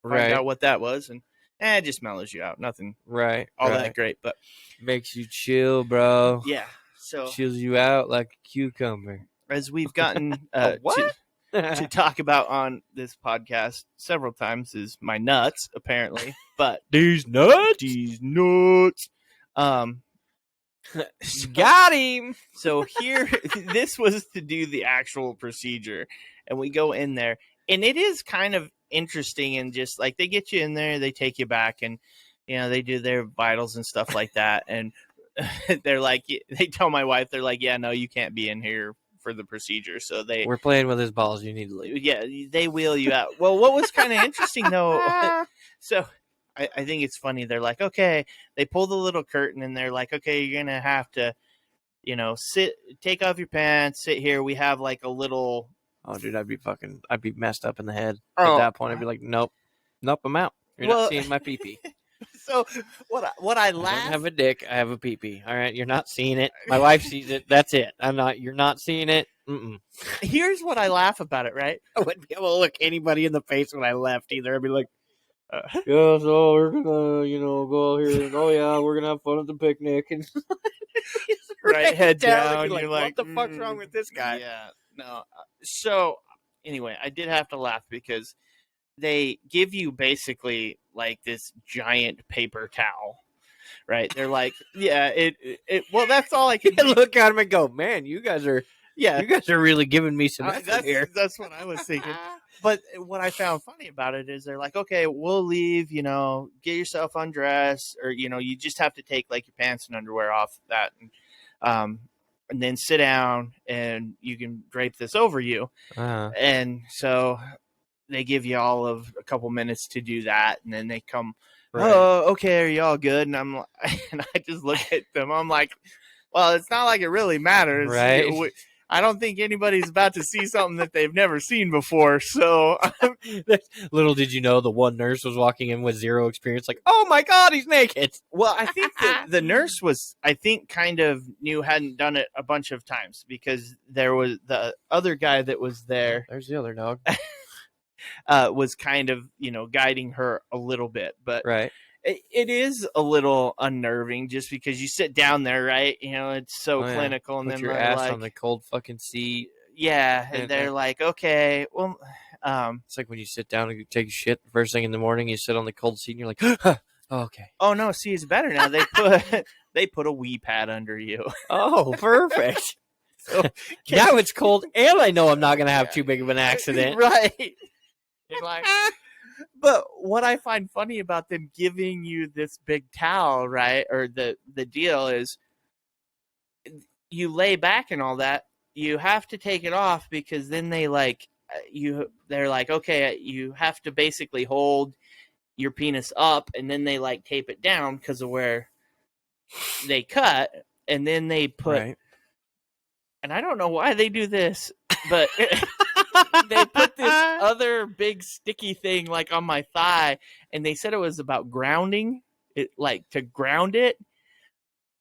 [SPEAKER 1] find out what that was. And it just mellows you out. Nothing that great. But
[SPEAKER 2] makes you chill, bro.
[SPEAKER 1] Yeah. So
[SPEAKER 2] chills you out like a cucumber.
[SPEAKER 1] As we've gotten to talk about on this podcast several times is my nuts, apparently. But
[SPEAKER 2] these nuts. Got him.
[SPEAKER 1] So here, this was to do the actual procedure, and we go in there, and it is kind of interesting, and just like they get you in there, they take you back, and they do their vitals and stuff like that, and they're like, they tell my wife, they're like, yeah, no, you can't be in here for the procedure. So we're
[SPEAKER 2] playing with his balls. You need to leave.
[SPEAKER 1] Yeah, they wheel you out. Well, what was kind of interesting though, so I think it's funny. They're like, okay, they pull the little curtain and they're like, okay, you're going to have to, take off your pants, sit here. We have like a little.
[SPEAKER 2] Oh, dude, I'd be messed up in the head. At that point, I'd be like, nope, I'm out. You're not seeing my pee-pee.
[SPEAKER 1] So what I laugh.
[SPEAKER 2] I don't have a dick. I have a pee-pee. All right, you're not seeing it. My wife sees it. That's it. You're not seeing it. Mm-mm.
[SPEAKER 1] Here's what I laugh about it, right?
[SPEAKER 2] I wouldn't be able to look anybody in the face when I left either. I'd be like, yeah, so we're gonna, go out here and we're gonna have fun at the picnic and
[SPEAKER 1] right, head down. You're like,
[SPEAKER 2] what the fuck's wrong with this guy?
[SPEAKER 1] Yeah, no. So anyway, I did have to laugh because they give you basically like this giant paper towel, right? They're like, yeah, well, that's all I can
[SPEAKER 2] look at him and go, man, you guys are really giving me some effort here.
[SPEAKER 1] That's what I was thinking. But what I found funny about it is they're like, okay, we'll leave, get yourself undressed, or, you just have to take like your pants and underwear off that. And then sit down and you can drape this over you.
[SPEAKER 2] Uh-huh.
[SPEAKER 1] And so they give you all of a couple minutes to do that. And then they come, oh, okay, are you all good? And and I just look at them. I'm like, well, it's not like it really matters.
[SPEAKER 2] Right.
[SPEAKER 1] I don't think anybody's about to see something that they've never seen before. So
[SPEAKER 2] little did you know, the one nurse was walking in with zero experience. Like, oh my God, he's naked.
[SPEAKER 1] Well, I think the nurse was, kind of hadn't done it a bunch of times because there was the other guy that was there.
[SPEAKER 2] There's the other dog.
[SPEAKER 1] Was kind of, guiding her a little bit, but
[SPEAKER 2] right.
[SPEAKER 1] It is a little unnerving just because you sit down there, right? It's so clinical, and
[SPEAKER 2] put
[SPEAKER 1] then
[SPEAKER 2] your ass on the cold fucking seat.
[SPEAKER 1] Yeah, and they're like, okay, well,
[SPEAKER 2] it's like when you sit down and you take a shit the first thing in the morning, you sit on the cold seat and you're like, oh, okay.
[SPEAKER 1] Oh no, see, it's better now. They put a wee pad under you.
[SPEAKER 2] Oh, perfect.
[SPEAKER 1] So,
[SPEAKER 2] now it's cold, and I know I'm not going to have too big of an accident.
[SPEAKER 1] Right. And like, but what I find funny about them giving you this big towel, right, or the deal is you lay back and all that, you have to take it off because then they like they're like, okay, you have to basically hold your penis up, and then they like tape it down because of where they cut, and then they put,
[SPEAKER 2] Right.
[SPEAKER 1] and I don't know why they do this, but they put this other big sticky thing like on my thigh, and they said it was about grounding it, like to ground it.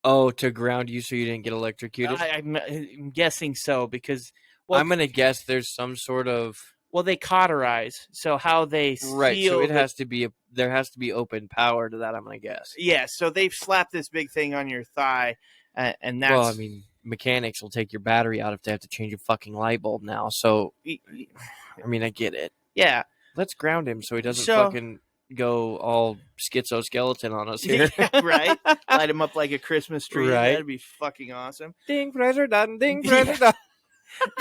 [SPEAKER 2] Oh, to ground you so you didn't get electrocuted?
[SPEAKER 1] I'm guessing so because,
[SPEAKER 2] I'm going to guess there's some sort of...
[SPEAKER 1] Well, they cauterize, so how they
[SPEAKER 2] Right, so
[SPEAKER 1] seal
[SPEAKER 2] it has to be there has to be open power to that, I'm going to guess.
[SPEAKER 1] Yeah, so they've slapped this big thing on your thigh, and that's...
[SPEAKER 2] Well, I mean, mechanics will take your battery out if they have to change a fucking light bulb now, so, I mean, I get it.
[SPEAKER 1] Yeah.
[SPEAKER 2] Let's ground him so he doesn't fucking go all schizo-skeleton on us here.
[SPEAKER 1] Yeah, right? Light him up like a Christmas tree.
[SPEAKER 2] Right.
[SPEAKER 1] That'd be fucking awesome.
[SPEAKER 2] Ding, pressure done, ding, pressure done.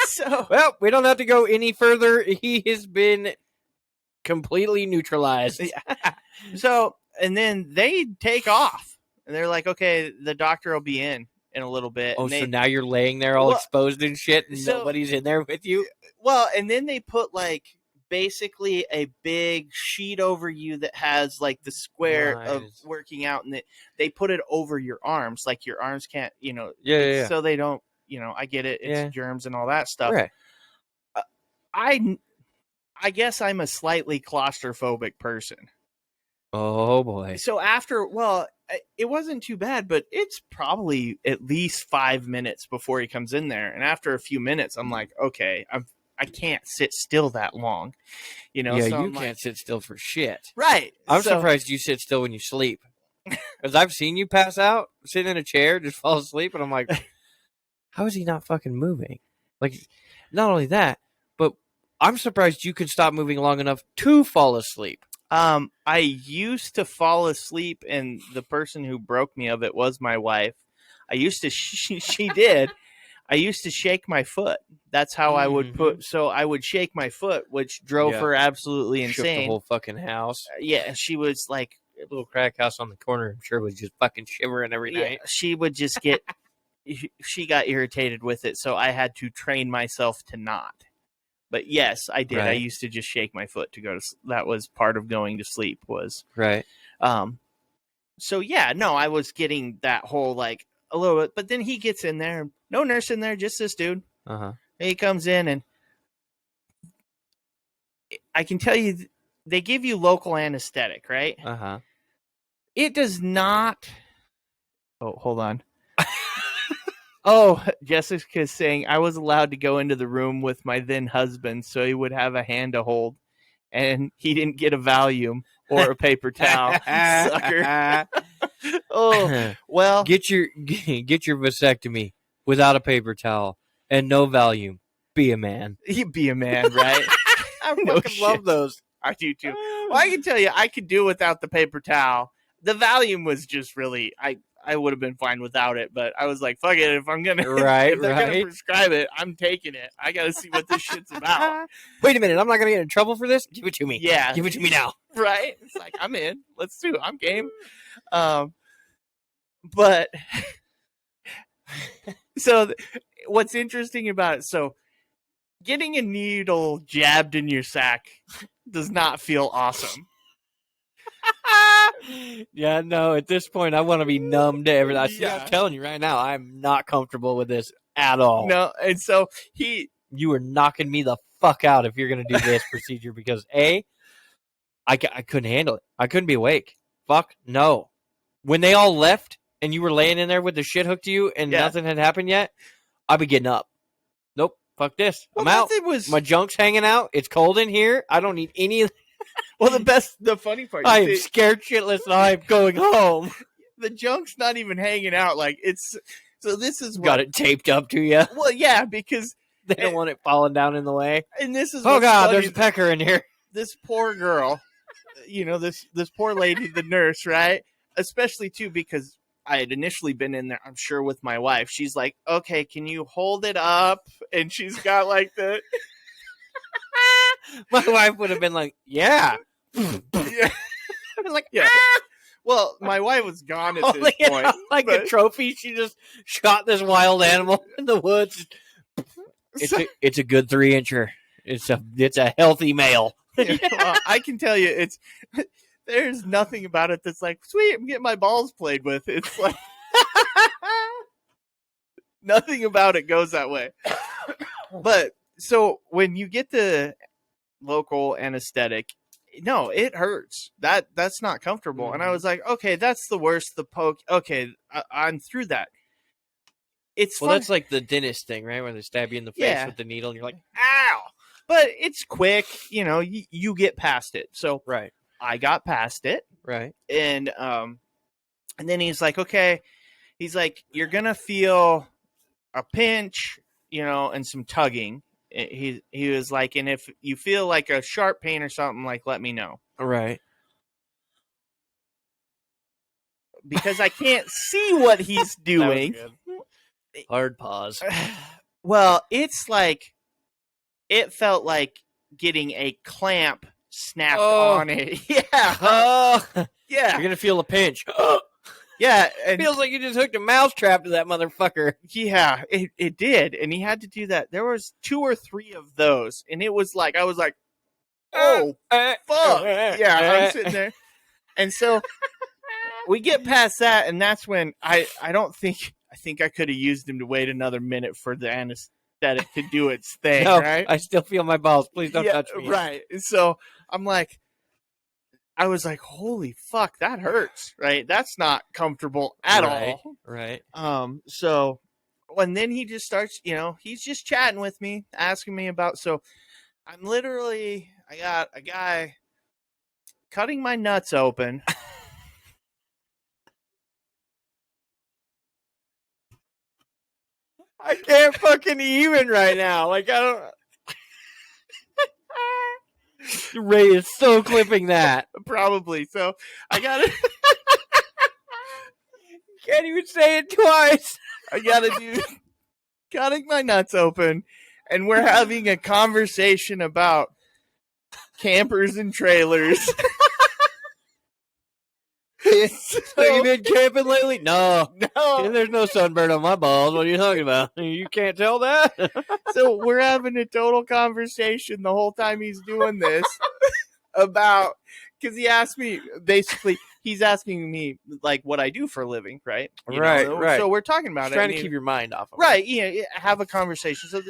[SPEAKER 1] So,
[SPEAKER 2] well, we don't have to go any further. He has been completely neutralized.
[SPEAKER 1] So, and then they take off, and they're like, okay, the doctor will be in a little bit.
[SPEAKER 2] Oh,
[SPEAKER 1] and
[SPEAKER 2] so now you're laying there all exposed and shit, and nobody's in there with you?
[SPEAKER 1] Well, and then they put like basically a big sheet over you that has like the square of working out, and they put it over your arms, like your arms can't,
[SPEAKER 2] yeah.
[SPEAKER 1] So they don't, I get it, it's germs and all that stuff.
[SPEAKER 2] Right.
[SPEAKER 1] I guess I'm a slightly claustrophobic person.
[SPEAKER 2] Oh boy.
[SPEAKER 1] So it wasn't too bad, but it's probably at least 5 minutes before he comes in there, and after a few minutes, I'm like, okay, I can't sit still that long,
[SPEAKER 2] Yeah,
[SPEAKER 1] so
[SPEAKER 2] you can't sit still for shit.
[SPEAKER 1] Right.
[SPEAKER 2] I'm surprised you sit still when you sleep, because I've seen you pass out, sitting in a chair, just fall asleep, and I'm like, how is he not fucking moving? Like, not only that, but I'm surprised you could stop moving long enough to fall asleep.
[SPEAKER 1] I used to fall asleep, and the person who broke me of it was my wife. I used to, she did. I used to shake my foot. That's how I would so I would shake my foot, which drove her absolutely insane.
[SPEAKER 2] Shook the whole fucking house.
[SPEAKER 1] Yeah, she was like,
[SPEAKER 2] a little crack house on the corner, I'm sure, was just fucking shivering every night.
[SPEAKER 1] She would just get, she got irritated with it, so I had to train myself to not. But yes, I did. Right. I used to just shake my foot to go to sleep. That was part of going to sleep was.
[SPEAKER 2] Right.
[SPEAKER 1] So yeah, no, I was getting that whole like a little bit, but then he gets in there, no nurse in there, just this dude.
[SPEAKER 2] Uh-huh.
[SPEAKER 1] He comes in, and I can tell you, they give you local anesthetic, right?
[SPEAKER 2] Uh-huh.
[SPEAKER 1] It does not. Oh, hold on. Oh, Jessica's saying I was allowed to go into the room with my then husband so he would have a hand to hold, and he didn't get a Valium or a paper towel. Sucker. Oh, well.
[SPEAKER 2] Get your vasectomy without a paper towel and no Valium. Be a man.
[SPEAKER 1] You be a man, right?
[SPEAKER 2] I fucking love those.
[SPEAKER 1] I do too. Well, I can tell you, I could do without the paper towel. The Valium was just really, I would have been fine without it, but I was like, fuck it. If I'm gonna, if they're gonna prescribe it, I'm taking it. I got to see what this shit's about.
[SPEAKER 2] Wait a minute, I'm not gonna get in trouble for this. Give it to me.
[SPEAKER 1] Yeah,
[SPEAKER 2] give it to me now.
[SPEAKER 1] Right? It's like I'm in. Let's do it. I'm game. But so what's interesting about it? So getting a needle jabbed in your sack does not feel awesome.
[SPEAKER 2] Yeah, no, at this point, I want to be numb to everything. I'm telling you right now, I'm not comfortable with this at all.
[SPEAKER 1] No, and so
[SPEAKER 2] you are knocking me the fuck out if you're going to do this procedure because, A, I couldn't handle it. I couldn't be awake. Fuck, no. When they all left and you were laying in there with the shit hooked to you and nothing had happened yet, I'd be getting up. Nope, fuck this. I'm out. My junk's hanging out. It's cold in here. I don't need any...
[SPEAKER 1] Well, the funny part.
[SPEAKER 2] I am scared shitless and I'm going home.
[SPEAKER 1] The junk's not even hanging out. Like so this is
[SPEAKER 2] got it taped up to you.
[SPEAKER 1] Well, yeah, because
[SPEAKER 2] they don't want it falling down in the way.
[SPEAKER 1] And this is
[SPEAKER 2] oh god, there's a pecker in here.
[SPEAKER 1] This poor girl, this poor lady, the nurse, right? Especially too because I had initially been in there, I'm sure, with my wife. She's like, okay, can you hold it up? And she's got like the.
[SPEAKER 2] My wife would have been like, yeah.
[SPEAKER 1] Yeah.
[SPEAKER 2] I was like,
[SPEAKER 1] Yeah. Well, my wife was gone at this point.
[SPEAKER 2] Like a trophy. She just shot this wild animal in the woods. It's a good 3-incher. It's a healthy male.
[SPEAKER 1] Yeah, well, I can tell you, there's nothing about it that's like, sweet, I'm getting my balls played with. It's like nothing about it goes that way. But so when you get the local anesthetic, no, it hurts. That's not comfortable.
[SPEAKER 2] Mm-hmm.
[SPEAKER 1] And I was like, okay, that's the worst. The poke. Okay, I'm through that. It's fun.
[SPEAKER 2] That's like the dentist thing, right? Where they stab you in the face with the needle, and you're like, ow!
[SPEAKER 1] But it's quick. You get past it. So
[SPEAKER 2] right.
[SPEAKER 1] I got past it.
[SPEAKER 2] Right.
[SPEAKER 1] And then he's like, okay. He's like, you're gonna feel a pinch, and some tugging. He was like, and if you feel like a sharp pain or something, like, let me know.
[SPEAKER 2] Right.
[SPEAKER 1] Because I can't see what he's doing.
[SPEAKER 2] Hard pause.
[SPEAKER 1] Well, it's like, it felt like getting a clamp snapped on it. Yeah. Yeah.
[SPEAKER 2] You're going to feel a pinch.
[SPEAKER 1] Yeah.
[SPEAKER 2] It feels like you just hooked a mousetrap to that motherfucker.
[SPEAKER 1] Yeah, it did. And he had to do that. There was 2 or 3 of those. And it was like, I was like, oh, fuck. Yeah, I'm sitting there. And so we get past that. And that's when I think I could have used him to wait another minute for the anesthetic to do its thing.
[SPEAKER 2] No,
[SPEAKER 1] right?
[SPEAKER 2] I still feel my balls. Please don't touch me.
[SPEAKER 1] Right. And so I'm like, I was like, holy fuck, that hurts, right? That's not comfortable at all.
[SPEAKER 2] Right.
[SPEAKER 1] So when then he just starts, he's just chatting with me, asking me about, so I got a guy cutting my nuts open.
[SPEAKER 2] I can't fucking even right now. Like, I don't. Ray is so clipping that.
[SPEAKER 1] Probably. So I got it.
[SPEAKER 2] Can't even say it twice.
[SPEAKER 1] I got to do cutting my nuts open, and we're having a conversation about campers and trailers.
[SPEAKER 2] So you been camping lately? No.
[SPEAKER 1] No.
[SPEAKER 2] There's no sunburn on my balls. What are you talking about? You can't tell that?
[SPEAKER 1] So we're having a total conversation the whole time he's doing this about, because he asked me, basically, he's asking me like what I do for a living, right?
[SPEAKER 2] Right.
[SPEAKER 1] So we're talking about
[SPEAKER 2] trying to keep your mind off of it.
[SPEAKER 1] Right. Have a conversation. So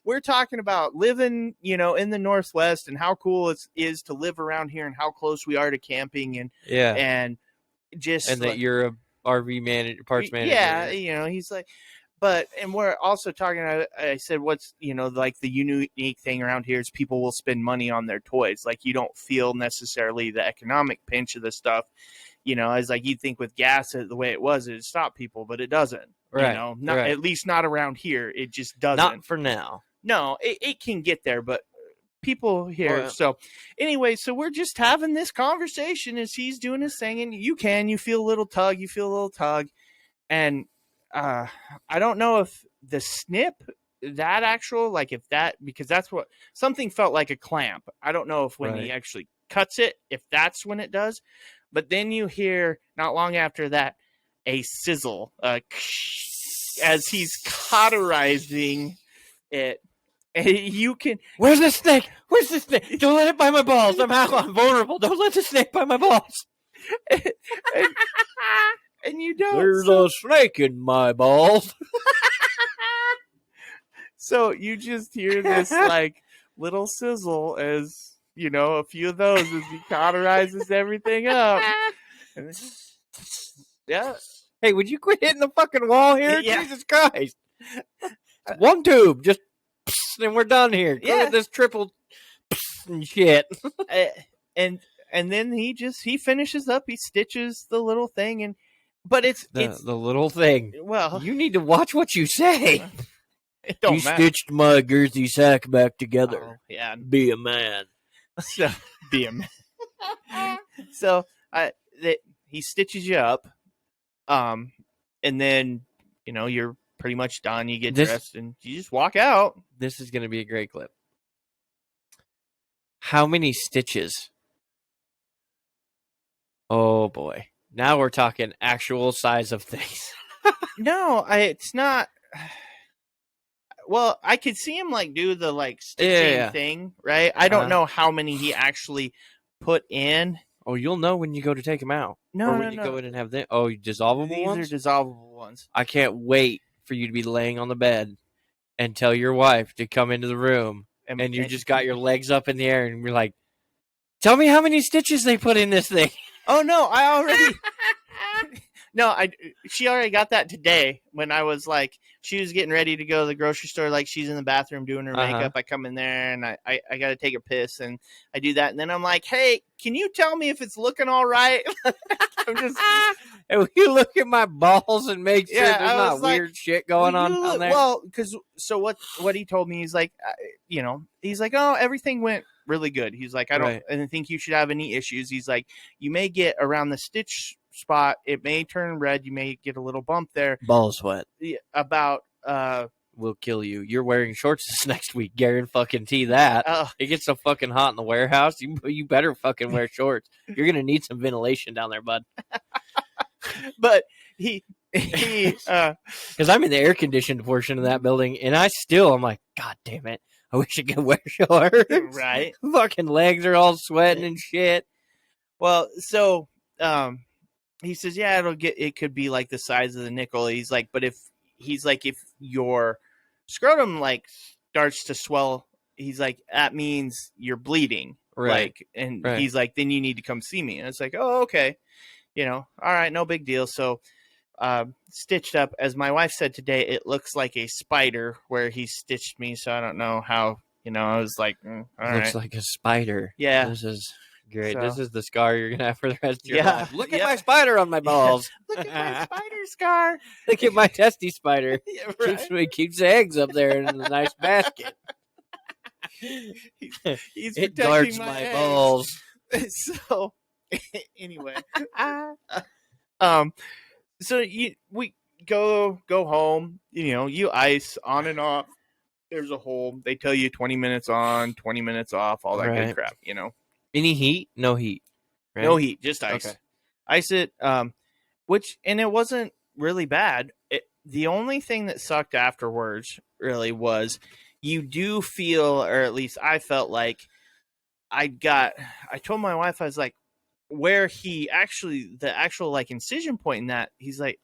[SPEAKER 1] we're talking about living, in the Northwest and how cool it is to live around here and how close we are to camping and
[SPEAKER 2] that you're a RV manager, parts manager.
[SPEAKER 1] Yeah, he's like, and we're also talking. I said, what's like the unique thing around here is people will spend money on their toys. Like you don't feel necessarily the economic pinch of this stuff. As like you'd think with gas the way it was, it'd stop people, but it doesn't.
[SPEAKER 2] Right.
[SPEAKER 1] At least not around here. It just doesn't.
[SPEAKER 2] Not for now.
[SPEAKER 1] No, it can get there, but people here.
[SPEAKER 2] Oh, yeah.
[SPEAKER 1] So anyway, so we're just having this conversation as he's doing his thing, and you feel a little tug, and I don't know if the snip, that actual, like if that, because that's what something felt like a clamp. I don't know if when he actually cuts it, if that's when it does, but then you hear not long after that a sizzle, as he's cauterizing it. And you can.
[SPEAKER 2] Where's the snake? Don't let it bite my balls. I'm vulnerable. Don't let the snake bite my balls.
[SPEAKER 1] and you don't.
[SPEAKER 2] There's a snake in my balls.
[SPEAKER 1] So you just hear this like little sizzle as a few of those as he cauterizes everything up. Yeah.
[SPEAKER 2] Hey, would you quit hitting the fucking wall here?
[SPEAKER 1] Yeah.
[SPEAKER 2] Jesus Christ. One tube, just. And we're done here. Quit this triple and shit.
[SPEAKER 1] And then he finishes up. He stitches the little thing, but it's
[SPEAKER 2] the little thing.
[SPEAKER 1] Well,
[SPEAKER 2] you need to watch what you say.
[SPEAKER 1] It don't matter.
[SPEAKER 2] Stitched my girthy sack back together.
[SPEAKER 1] Oh, yeah,
[SPEAKER 2] be a man.
[SPEAKER 1] So be a man. So he stitches you up. and then you're pretty much done. You get
[SPEAKER 2] This
[SPEAKER 1] dressed and you just walk out.
[SPEAKER 2] this is going to be a great clip. How many stitches? Oh boy. Now we're talking actual size of things.
[SPEAKER 1] No, it's not. Well, I could see him like do the like stitching thing, right? I don't know how many he actually put in.
[SPEAKER 2] Oh, you'll know when you go to take them out.
[SPEAKER 1] No,
[SPEAKER 2] or when you go in and have them. Oh, dissolvable ones?
[SPEAKER 1] These are dissolvable ones.
[SPEAKER 2] I can't wait for you to be laying on the bed and tell your wife to come into the room and you just got your legs up in the air and you're like, tell me how many stitches they put in this thing.
[SPEAKER 1] Oh no, I already No, she already got that today when I was like, she was getting ready to go to the grocery store, like she's in the bathroom doing her makeup. I come in there and I got to take a piss and I do that. And then I'm like, hey, can you tell me if it's looking all right? I'm just,
[SPEAKER 2] and you look at my balls and make sure there's not
[SPEAKER 1] like,
[SPEAKER 2] weird shit going on there.
[SPEAKER 1] Well, because so what he told me, he's like, he's like, oh, everything went really good. He's like, I don't think you should have any issues. He's like, you may get around the stitch spot, it may turn red, you may get a little bump there.
[SPEAKER 2] Ball sweat.
[SPEAKER 1] About
[SPEAKER 2] will kill you. You're wearing shorts this next week, guarantee that. It gets so fucking hot in the warehouse. You better fucking wear shorts. You're gonna need some ventilation down there, bud.
[SPEAKER 1] But he because
[SPEAKER 2] I'm in the air conditioned portion of that building, and I'm like, God damn it! I wish I could wear shorts.
[SPEAKER 1] Right,
[SPEAKER 2] fucking legs are all sweating and shit.
[SPEAKER 1] Well, so he says, yeah, it could be like the size of the nickel. He's like, but if your scrotum like starts to swell, he's like, that means you're bleeding.
[SPEAKER 2] Right.
[SPEAKER 1] He's like, then you need to come see me. And it's like, oh, okay. All right, no big deal. So stitched up, as my wife said today, it looks like a spider where he stitched me. So I don't know how, I was like, all right.
[SPEAKER 2] Looks like a spider.
[SPEAKER 1] Yeah.
[SPEAKER 2] This is great. So, this is the scar you're gonna have for the rest of your life. Look
[SPEAKER 1] at
[SPEAKER 2] my spider on my balls.
[SPEAKER 1] Look at my spider scar.
[SPEAKER 2] Look at my testy spider.
[SPEAKER 1] Yeah, right.
[SPEAKER 2] Keeps the eggs up there in a nice basket.
[SPEAKER 1] He's
[SPEAKER 2] it guards my balls.
[SPEAKER 1] So anyway, so we go home. You ice on and off. There's a hole. They tell you 20 minutes on, 20 minutes off, all that good crap.
[SPEAKER 2] Any heat? No heat.
[SPEAKER 1] Right? No heat, just ice. Okay. Ice it. And it wasn't really bad. The only thing that sucked afterwards really was you do feel, or at least I felt like I told my wife, I was like, where the actual like incision point in that,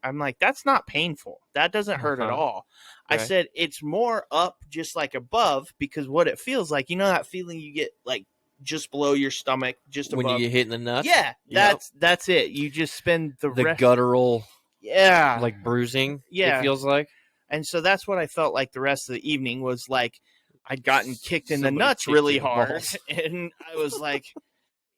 [SPEAKER 1] I'm like, that's not painful. That doesn't hurt at all. Right. I said, it's more up just like above, because what it feels like, that feeling you get like just below your stomach, just above.
[SPEAKER 2] When you get hit in the nuts?
[SPEAKER 1] Yeah, that's it. You just spend the
[SPEAKER 2] guttural,
[SPEAKER 1] like
[SPEAKER 2] bruising.
[SPEAKER 1] Yeah,
[SPEAKER 2] it feels like.
[SPEAKER 1] And so that's what I felt like the rest of the evening was like. I'd gotten kicked in the nuts really hard, and I was like,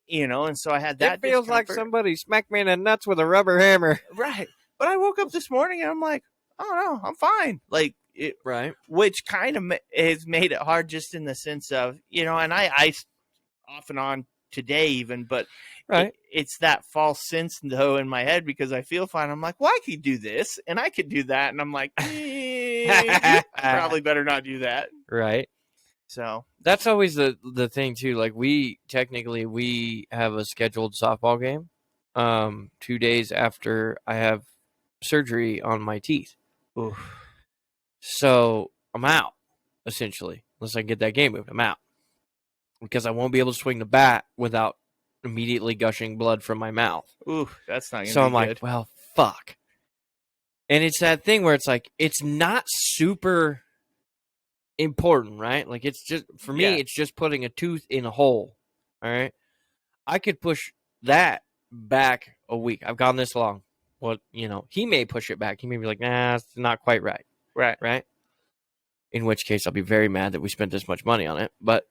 [SPEAKER 1] and so I had that.
[SPEAKER 2] It feels like somebody smacked me in the nuts with a rubber hammer.
[SPEAKER 1] Right, but I woke up this morning and I'm like, oh no, I'm fine. Like it,
[SPEAKER 2] right,
[SPEAKER 1] which kind of has made it hard, just in the sense of and I iced off and on today even, but it's that false sense though in my head, because I feel fine. I'm like, well, I could do this and I could do that, and I'm like, I probably better not do that.
[SPEAKER 2] Right.
[SPEAKER 1] So
[SPEAKER 2] that's always the thing too. Like we have a scheduled softball game 2 days after I have surgery on my teeth.
[SPEAKER 1] Oof.
[SPEAKER 2] So I'm out, essentially, unless I can get that game moved. I'm out because I won't be able to swing the bat without immediately gushing blood from my mouth.
[SPEAKER 1] Ooh, that's not gonna
[SPEAKER 2] so
[SPEAKER 1] be
[SPEAKER 2] I'm
[SPEAKER 1] good.
[SPEAKER 2] Like, well, fuck. And it's that thing where it's like, it's not super important, right? Like, it's just, for me, it's just putting a tooth in a hole. All right. I could push that back a week. I've gone this long. Well, he may push it back. He may be like, nah, it's not quite right. Right. In which case, I'll be very mad that we spent this much money on it. But,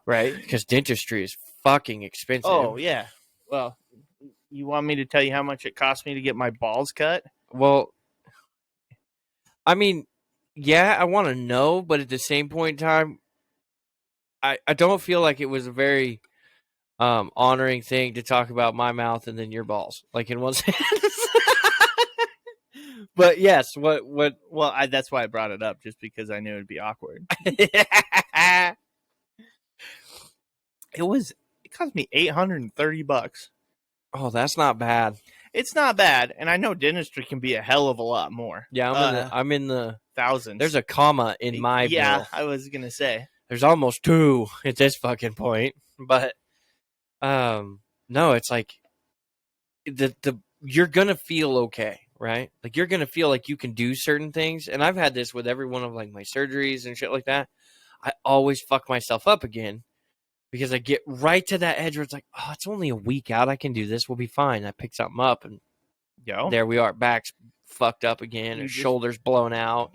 [SPEAKER 2] right. Because dentistry is fucking expensive.
[SPEAKER 1] Oh, yeah. Well, you want me to tell you how much it cost me to get my balls cut?
[SPEAKER 2] Well, I mean, yeah, I want to know, but at the same point in time, I don't feel like it was a very honoring thing to talk about my mouth and then your balls, like in one sense. But yes, what?
[SPEAKER 1] Well, that's why I brought it up, just because I knew it'd be awkward. It cost me $830.
[SPEAKER 2] Oh, that's not bad.
[SPEAKER 1] It's not bad, and I know dentistry can be a hell of a lot more.
[SPEAKER 2] Yeah, I'm in the
[SPEAKER 1] thousands.
[SPEAKER 2] There's a comma in my bill.
[SPEAKER 1] I was gonna say
[SPEAKER 2] there's almost 2 at this fucking point, but no, it's like the you're gonna feel okay, right? Like you're gonna feel like you can do certain things, and I've had this with every one of like my surgeries and shit like that. I always fuck myself up again because I get right to that edge where it's like, oh, it's only a week out. I can do this. We'll be fine. I pick something up, and there we are. Back's fucked up again, and shoulders blown out.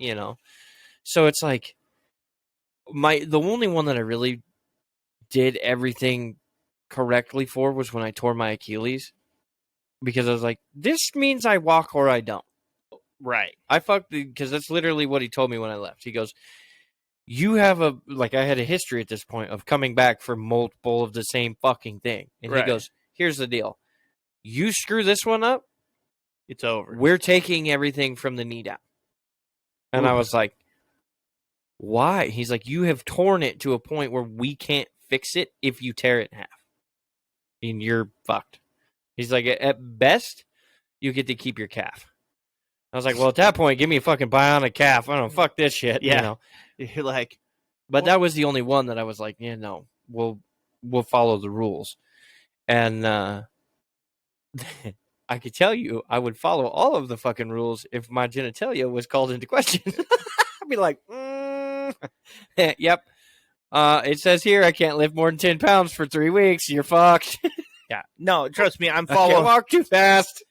[SPEAKER 2] So it's like the only one that I really did everything correctly for was when I tore my Achilles, because I was like, this means I walk or I don't.
[SPEAKER 1] Right.
[SPEAKER 2] I fucked because that's literally what he told me when I left. He goes, you have I had a history at this point of coming back for multiple of the same fucking thing. And he goes, here's the deal. You screw this one up,
[SPEAKER 1] it's over.
[SPEAKER 2] We're taking everything from the knee down. And I was like, why? He's like, you have torn it to a point where we can't fix it if you tear it in half. I mean, you're fucked. He's like, at best, you get to keep your calf. I was like, well, at that point, give me a fucking bionic calf. I don't know, fuck this shit.
[SPEAKER 1] Yeah. You're like,
[SPEAKER 2] but that was the only one that I was like, we'll follow the rules. And I could tell you, I would follow all of the fucking rules if my genitalia was called into question. I'd be like, yep. It says here I can't lift more than 10 pounds for 3 weeks. You're fucked.
[SPEAKER 1] Yeah. No, trust me, I'm
[SPEAKER 2] I
[SPEAKER 1] following.
[SPEAKER 2] can't walk too fast.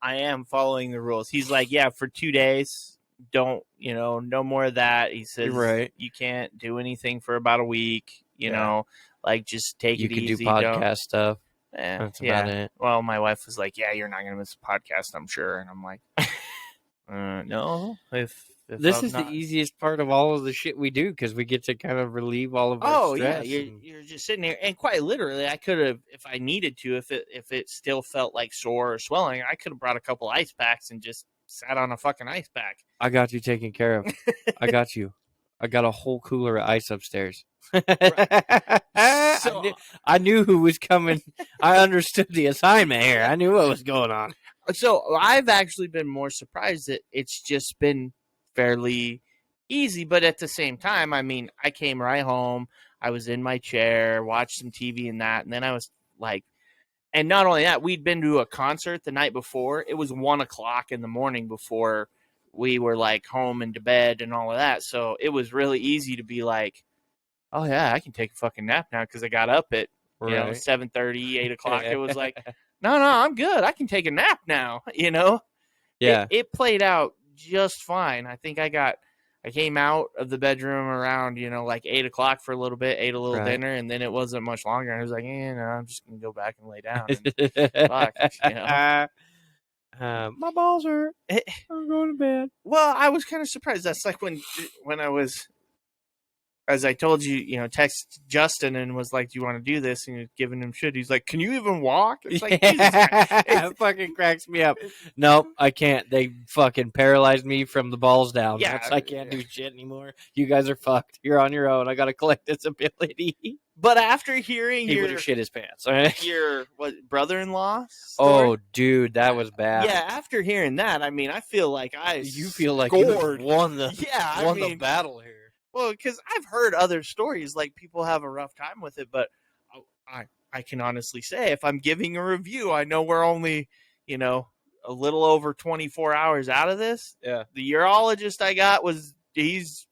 [SPEAKER 1] I am following the rules. He's like, yeah, for 2 days, don't, no more of that. He says, you can't do anything for about a week, you know, like just take it easy.
[SPEAKER 2] You can do podcast stuff. That's about it.
[SPEAKER 1] Well, my wife was like, yeah, you're not going to miss a podcast, I'm sure. And I'm like, no, if
[SPEAKER 2] this is the easiest part of all of the shit we do, because we get to kind of relieve all of our stress.
[SPEAKER 1] Yeah, you're just sitting there, and quite literally, I could have, if I needed to, if it still felt like sore or swelling, I could have brought a couple ice packs and just sat on a fucking ice pack.
[SPEAKER 2] I got you taken care of. I got you. I got a whole cooler of ice upstairs. I knew who was coming. I understood the assignment here. I knew what was going on.
[SPEAKER 1] So I've actually been more surprised that it's just been fairly easy, but at the same time, I mean, I came right home, I was in my chair, watched some TV and that, and then I was like, and not only that, we'd been to a concert the night before. It was 1:00 in the morning before we were like home and to bed and all of that, so it was really easy to be like, oh yeah, I can take a fucking nap now, because I got up at 7:30, 8:00. It was like, no, I'm good, I can take a nap now.
[SPEAKER 2] Yeah,
[SPEAKER 1] it played out just fine. I think I came out of the bedroom around, like 8:00 for a little bit, ate a little dinner, and then it wasn't much longer. I was like, no, I'm just going to go back and lay down. And fuck,
[SPEAKER 2] my balls hurt. I'm going to bed.
[SPEAKER 1] Well, I was kind of surprised. That's like when I was, as I told you, text Justin and was like, do you want to do this? And he was giving him shit. He's like, can you even walk? It's like,
[SPEAKER 2] it fucking cracks me up. Nope, I can't. They fucking paralyzed me from the balls down.
[SPEAKER 1] Yeah.
[SPEAKER 2] I can't do shit anymore. You guys are fucked. You're on your own. I got to collect this ability.
[SPEAKER 1] But after hearing
[SPEAKER 2] he would have shit his pants. Right?
[SPEAKER 1] Your brother-in-law story?
[SPEAKER 2] Oh, dude, that was bad.
[SPEAKER 1] Yeah, after hearing that, I mean, I feel like
[SPEAKER 2] you feel like you won the the battle here.
[SPEAKER 1] Well, because I've heard other stories, like people have a rough time with it, but I can honestly say, if I'm giving a review, I know we're only, a little over 24 hours out of this.
[SPEAKER 2] Yeah.
[SPEAKER 1] The urologist I got he's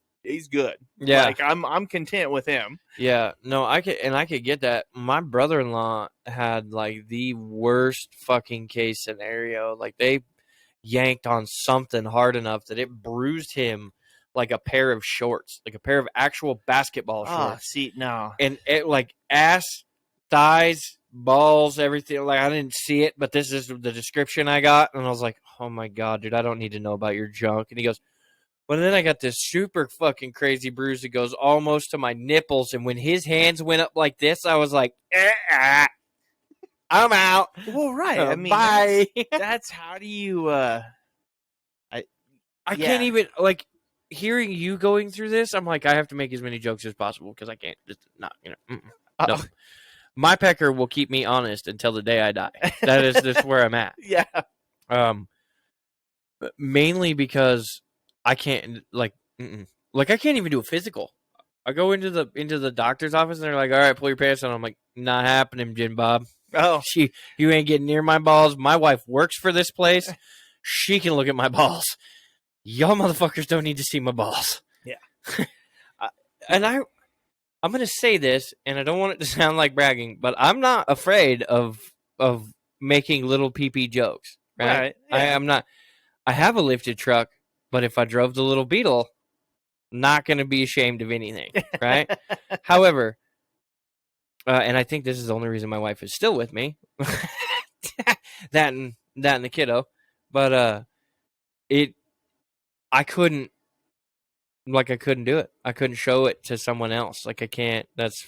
[SPEAKER 1] good.
[SPEAKER 2] Yeah.
[SPEAKER 1] Like I'm content with him.
[SPEAKER 2] Yeah. No, I could get that. My brother-in-law had like the worst fucking case scenario. Like they yanked on something hard enough that it bruised him like a pair of shorts, like a pair of actual basketball shorts.
[SPEAKER 1] Oh, see, no.
[SPEAKER 2] And it like ass, thighs, balls, everything. Like I didn't see it, but this is the description I got. And I was like, oh my God, dude, I don't need to know about your junk. And he goes, well, then I got this super fucking crazy bruise that goes almost to my nipples. And when his hands went up like this, I was like, I'm out.
[SPEAKER 1] Well, right. I mean,
[SPEAKER 2] bye.
[SPEAKER 1] That's how do you,
[SPEAKER 2] I can't even, like, hearing you going through this, I'm like, I have to make as many jokes as possible because I can't just not, no. My pecker will keep me honest until the day I die. That is just where I'm at.
[SPEAKER 1] Yeah.
[SPEAKER 2] Mainly because I can't, like, like, I can't even do a physical. I go into the doctor's office and they're like, all right, pull your pants on. I'm like, not happening, Jim Bob.
[SPEAKER 1] Oh,
[SPEAKER 2] you ain't getting near my balls. My wife works for this place. She can look at my balls. Y'all motherfuckers don't need to see my balls.
[SPEAKER 1] Yeah.
[SPEAKER 2] And I'm going to say this, and I don't want it to sound like bragging, but I'm not afraid of making little pee-pee jokes. Right?
[SPEAKER 1] Yeah.
[SPEAKER 2] I'm not. I have a lifted truck, but if I drove the little Beetle, not going to be ashamed of anything, right? However, and I think this is the only reason my wife is still with me, that and the kiddo, but I couldn't do it. I couldn't show it to someone else. Like, I can't. That's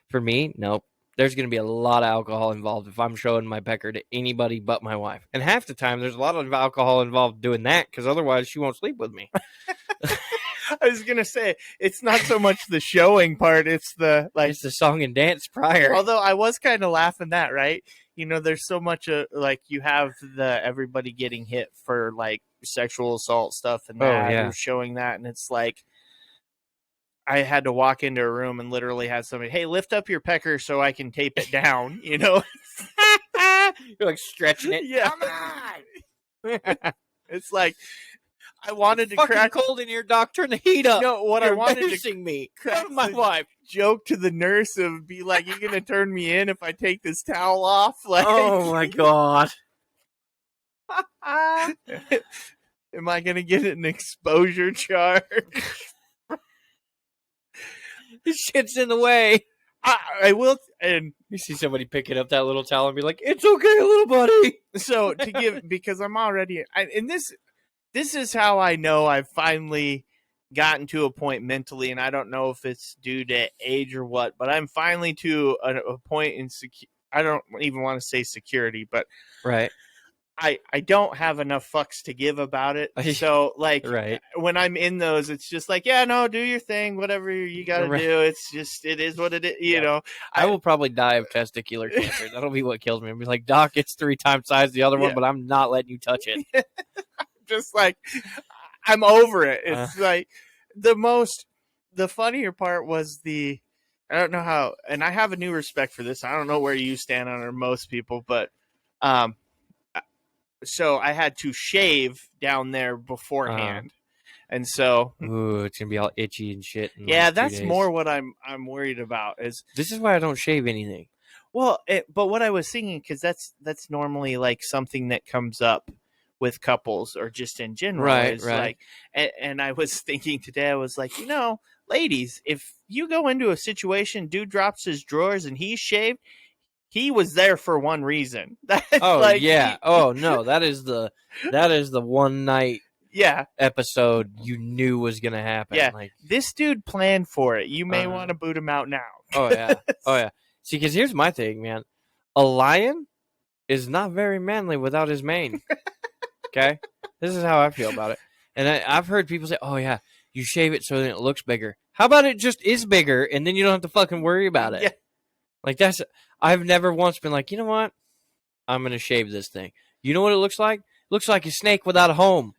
[SPEAKER 2] for me. Nope. There's going to be a lot of alcohol involved if I'm showing my pecker to anybody but my wife. And half the time, there's a lot of alcohol involved doing that because otherwise she won't sleep with me.
[SPEAKER 1] I was going to say, it's not so much the showing part. It's the
[SPEAKER 2] song and dance prior.
[SPEAKER 1] Although I was kind of laughing that, right? There's so much like you have everybody getting hit for like sexual assault stuff and that. You're showing that. And it's like, I had to walk into a room and literally had somebody, hey, lift up your pecker so I can tape it down, You're
[SPEAKER 2] like stretching it.
[SPEAKER 1] Yeah.
[SPEAKER 2] Come on.
[SPEAKER 1] It's like, I wanted to
[SPEAKER 2] crack cold in here, doc. Turn the heat up.
[SPEAKER 1] No, what
[SPEAKER 2] You're
[SPEAKER 1] I wanted
[SPEAKER 2] embarrassing
[SPEAKER 1] to
[SPEAKER 2] me.
[SPEAKER 1] crack
[SPEAKER 2] my wife.
[SPEAKER 1] Joke to the nurse of be like, "You gonna turn me in if I take this towel off?" Like,
[SPEAKER 2] oh my god.
[SPEAKER 1] Am I gonna get an exposure charge?
[SPEAKER 2] This shit's in the way.
[SPEAKER 1] I will, and
[SPEAKER 2] you see somebody picking up that little towel and be like, "It's okay, little buddy."
[SPEAKER 1] So to give, because I'm already, and this is how I know I've finally gotten to a point mentally, and I don't know if it's due to age or what, but I'm finally to a point in I don't even want to say security, but
[SPEAKER 2] right.
[SPEAKER 1] I don't have enough fucks to give about it. So like
[SPEAKER 2] right.
[SPEAKER 1] When I'm in those, it's just like, yeah, no, do your thing, whatever you got to do. It's just, it is what it is, you know.
[SPEAKER 2] I will probably die of testicular cancer. That'll be what kills me. I'll be like, doc, it's 3 times size the other one, but I'm not letting you touch it.
[SPEAKER 1] Just like, I'm over it. It's like the funnier part was I don't know how, and I have a new respect for this. I don't know where you stand on it or most people, but so I had to shave down there beforehand. And so,
[SPEAKER 2] ooh, it's gonna be all itchy and shit.
[SPEAKER 1] Yeah, that's more what I'm worried about. Is
[SPEAKER 2] this is why I don't shave anything.
[SPEAKER 1] Well, but what I was thinking, because that's normally like something that comes up with couples or just in general,
[SPEAKER 2] right?
[SPEAKER 1] Like, and I was thinking today, I was like, ladies, if you go into a situation, dude drops his drawers and he's shaved, he was there for one reason.
[SPEAKER 2] Oh like, yeah. Oh no, that is the one night episode you knew was gonna happen.
[SPEAKER 1] Yeah,
[SPEAKER 2] like
[SPEAKER 1] this dude planned for it. You may want to boot him out now.
[SPEAKER 2] Oh yeah. Oh yeah. See, because here's my thing, man. A lion is not very manly without his mane. Okay, this is how I feel about it. And I've heard people say, "Oh yeah, you shave it so that it looks bigger." How about it just is bigger, and then you don't have to fucking worry about it? Yeah. Like that's. I've never once been like, you know what? I'm gonna shave this thing. You know what it looks like? It looks like a snake without a home.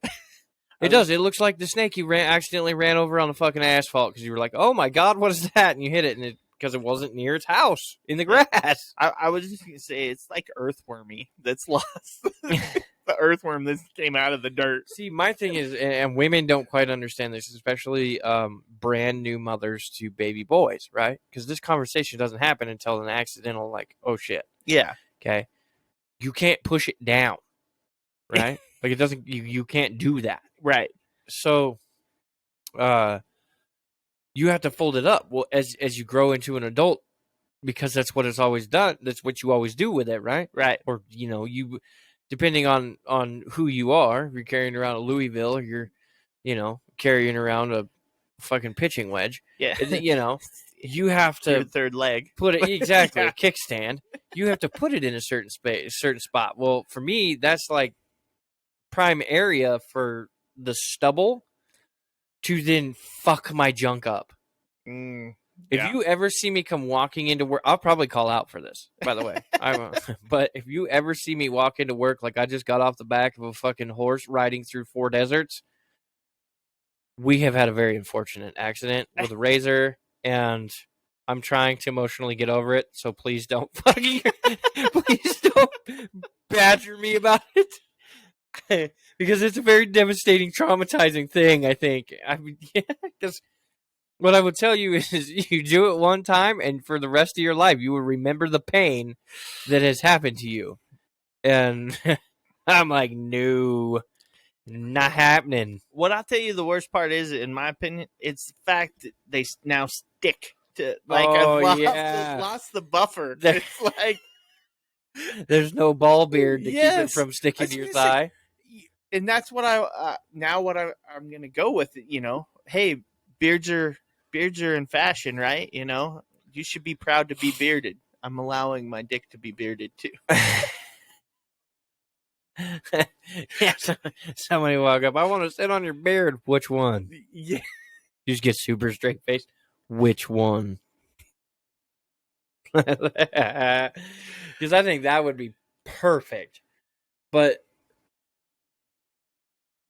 [SPEAKER 2] It does. It looks like the snake you accidentally ran over on the fucking asphalt because you were like, "Oh my god, what is that?" And you hit it, and because it wasn't near its house in the grass.
[SPEAKER 1] I was just gonna say it's like earthwormy that's lost. The earthworm that came out of the dirt.
[SPEAKER 2] See, my thing is, and women don't quite understand this, especially brand new mothers to baby boys, right? Because this conversation doesn't happen until an accidental, like, oh shit.
[SPEAKER 1] Yeah.
[SPEAKER 2] Okay. You can't push it down, right? Like it doesn't. You can't do that,
[SPEAKER 1] right?
[SPEAKER 2] So, you have to fold it up. Well, as you grow into an adult, because that's what it's always done. That's what you always do with it, right?
[SPEAKER 1] Right.
[SPEAKER 2] Or you. Depending on who you are, if you're carrying around a Louisville, or you're, carrying around a fucking pitching wedge.
[SPEAKER 1] Yeah.
[SPEAKER 2] You have to
[SPEAKER 1] your third leg.
[SPEAKER 2] Put it exactly a kickstand. You have to put it in a certain space, certain spot. Well, for me, that's like prime area for the stubble to then fuck my junk up.
[SPEAKER 1] Yeah.
[SPEAKER 2] If you ever see me come walking into work, I'll probably call out for this, by the way. But if you ever see me walk into work like I just got off the back of a fucking horse riding through 4 deserts, we have had a very unfortunate accident with a razor, and I'm trying to emotionally get over it, so please don't fucking please don't badger me about it. Because it's a very devastating, traumatizing thing, I think. I mean, because what I would tell you is you do it one time, and for the rest of your life, you will remember the pain that has happened to you. And I'm like, no, not happening.
[SPEAKER 1] What I'll tell you, the worst part is, in my opinion, it's the fact that they now stick to, like, I've lost the buffer. It's like
[SPEAKER 2] there's no ball beard to keep it from
[SPEAKER 1] I
[SPEAKER 2] sticking
[SPEAKER 1] was
[SPEAKER 2] to your
[SPEAKER 1] gonna say,
[SPEAKER 2] thigh.
[SPEAKER 1] and that's what I'm gonna go with it. Hey, beards are in fashion, right? You should be proud to be bearded. I'm allowing my dick to be bearded too.
[SPEAKER 2] Yeah, somebody walk up. I want to sit on your beard. Which one?
[SPEAKER 1] Yeah.
[SPEAKER 2] You just get super straight faced. Which one? Because I think that would be perfect. But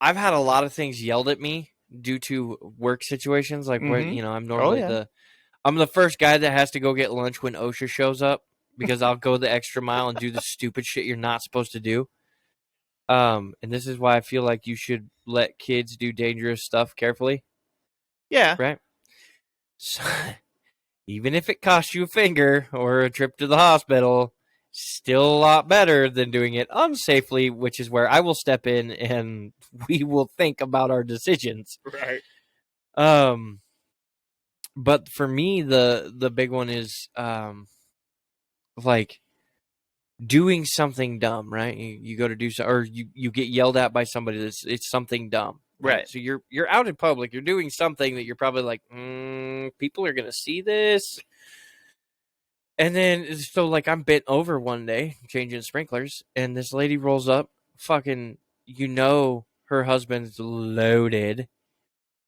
[SPEAKER 2] I've had a lot of things yelled at me due to work situations. Like where I'm normally I'm the first guy that has to go get lunch when OSHA shows up because I'll go the extra mile and do the stupid shit you're not supposed to do. And this is why I feel like you should let kids do dangerous stuff carefully.
[SPEAKER 1] Yeah.
[SPEAKER 2] Right? So, even if it costs you a finger or a trip to the hospital, still a lot better than doing it unsafely, which is where I will step in and we will think about our decisions.
[SPEAKER 1] Right.
[SPEAKER 2] But for me, the big one is like doing something dumb, right? You go to do so, or you get yelled at by somebody it's something dumb,
[SPEAKER 1] right?
[SPEAKER 2] So you're out in public, you're doing something that you're probably like, people are gonna see this, and then so like I'm bent over one day changing sprinklers, and this lady rolls up, fucking, her husband's loaded.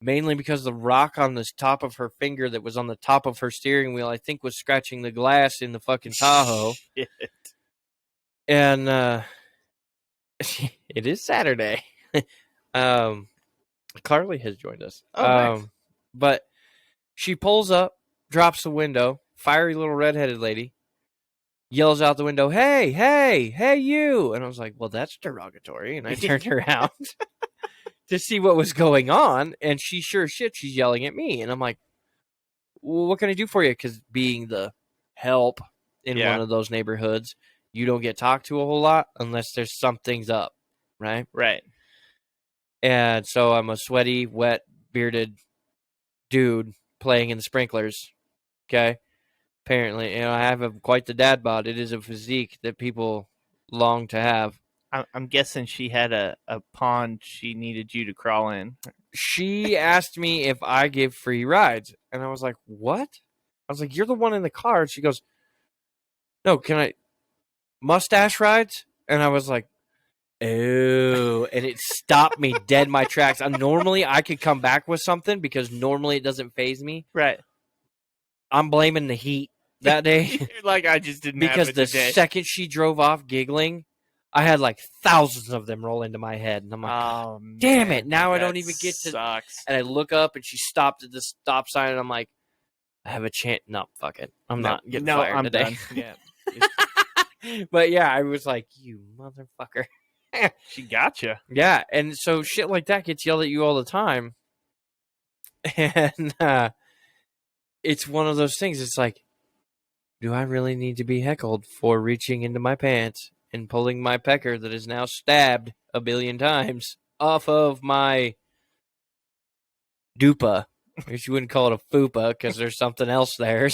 [SPEAKER 2] Mainly because the rock on the top of her finger that was on the top of her steering wheel, I think, was scratching the glass in the fucking Tahoe.
[SPEAKER 1] Shit.
[SPEAKER 2] And it is Saturday. Carly has joined us.
[SPEAKER 1] Oh, nice.
[SPEAKER 2] But she pulls up, drops the window, fiery little redheaded lady, yells out the window, hey, you. And I was like, well, that's derogatory. And I turned around to see what was going on. And she's yelling at me. And I'm like, well, what can I do for you? Because being the help in one of those neighborhoods, you don't get talked to a whole lot unless there's something's up, right?
[SPEAKER 1] Right.
[SPEAKER 2] And so I'm a sweaty, wet, bearded dude playing in the sprinklers, okay? Apparently, I have quite the dad bod. It is a physique that people long to have.
[SPEAKER 1] I'm guessing she had a pond she needed you to crawl in.
[SPEAKER 2] She asked me if I give free rides, and I was like, what? I was like, you're the one in the car. And she goes, no, can I mustache rides? And I was like, oh, and it stopped me dead in my tracks. Normally I could come back with something because normally it doesn't faze me.
[SPEAKER 1] Right.
[SPEAKER 2] I'm blaming the heat that day.
[SPEAKER 1] Like I just didn't
[SPEAKER 2] because
[SPEAKER 1] have it
[SPEAKER 2] the
[SPEAKER 1] today.
[SPEAKER 2] Second she drove off giggling, I had like thousands of them roll into my head, and I'm like,
[SPEAKER 1] oh,
[SPEAKER 2] damn
[SPEAKER 1] man,
[SPEAKER 2] it! Now I don't even get to.
[SPEAKER 1] Sucks.
[SPEAKER 2] And I look up, and she stopped at the stop sign, and I'm like, I have a chance. No, fuck it. I'm not getting fired
[SPEAKER 1] I'm
[SPEAKER 2] today.
[SPEAKER 1] Done. Yeah.
[SPEAKER 2] But yeah, I was like, you motherfucker.
[SPEAKER 1] She gotcha.
[SPEAKER 2] Yeah, and so shit like that gets yelled at you all the time. And it's one of those things. It's like, do I really need to be heckled for reaching into my pants and pulling my pecker that is now stabbed a billion times off of my dupa? I guess you wouldn't call it a fupa because there's something else there.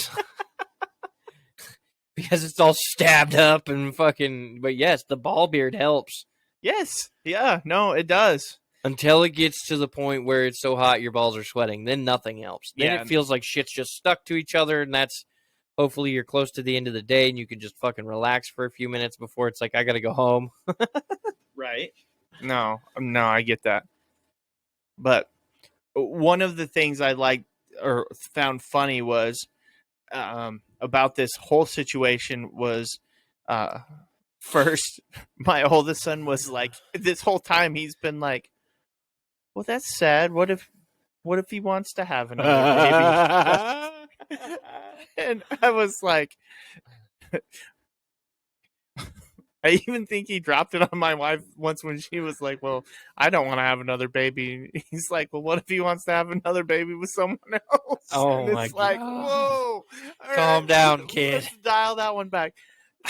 [SPEAKER 2] Because it's all stabbed up and fucking... But yes, the ball beard helps.
[SPEAKER 1] Yes. Yeah. No, it does.
[SPEAKER 2] Until it gets to the point where it's so hot your balls are sweating. Then nothing helps. Then it feels like shit's just stuck to each other, and that's... Hopefully you're close to the end of the day and you can just fucking relax for a few minutes before it's like, I gotta go home.
[SPEAKER 1] Right. No, I get that. But one of the things I liked or found funny was about this whole situation was first my oldest son was like, this whole time he's been like, well, that's sad. What if he wants to have another baby? And I was like, I even think he dropped it on my wife once when she was like, well, I don't want to have another baby. He's like, well, what if he wants to have another baby with someone else?
[SPEAKER 2] Oh,
[SPEAKER 1] and
[SPEAKER 2] my
[SPEAKER 1] it's like,
[SPEAKER 2] God.
[SPEAKER 1] whoa. All
[SPEAKER 2] Calm down,
[SPEAKER 1] let's
[SPEAKER 2] kid.
[SPEAKER 1] dial that one back.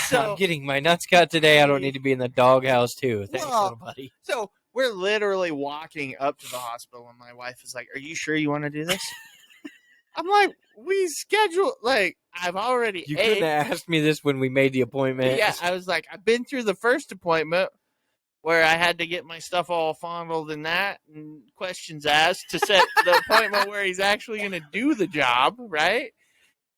[SPEAKER 1] So
[SPEAKER 2] I'm getting my nuts cut today. I don't need to be in the doghouse too. Thanks,
[SPEAKER 1] Well,
[SPEAKER 2] little buddy.
[SPEAKER 1] So we're literally walking up to the hospital, and my wife is like, are you sure you want to do this? I'm like, we scheduled, like, I've already
[SPEAKER 2] You couldn't have asked me this when we made the appointment.
[SPEAKER 1] Yeah, I was like, I've been through the first appointment where I had to get my stuff all fondled and that, and questions asked to set the appointment where he's actually going to do the job, right?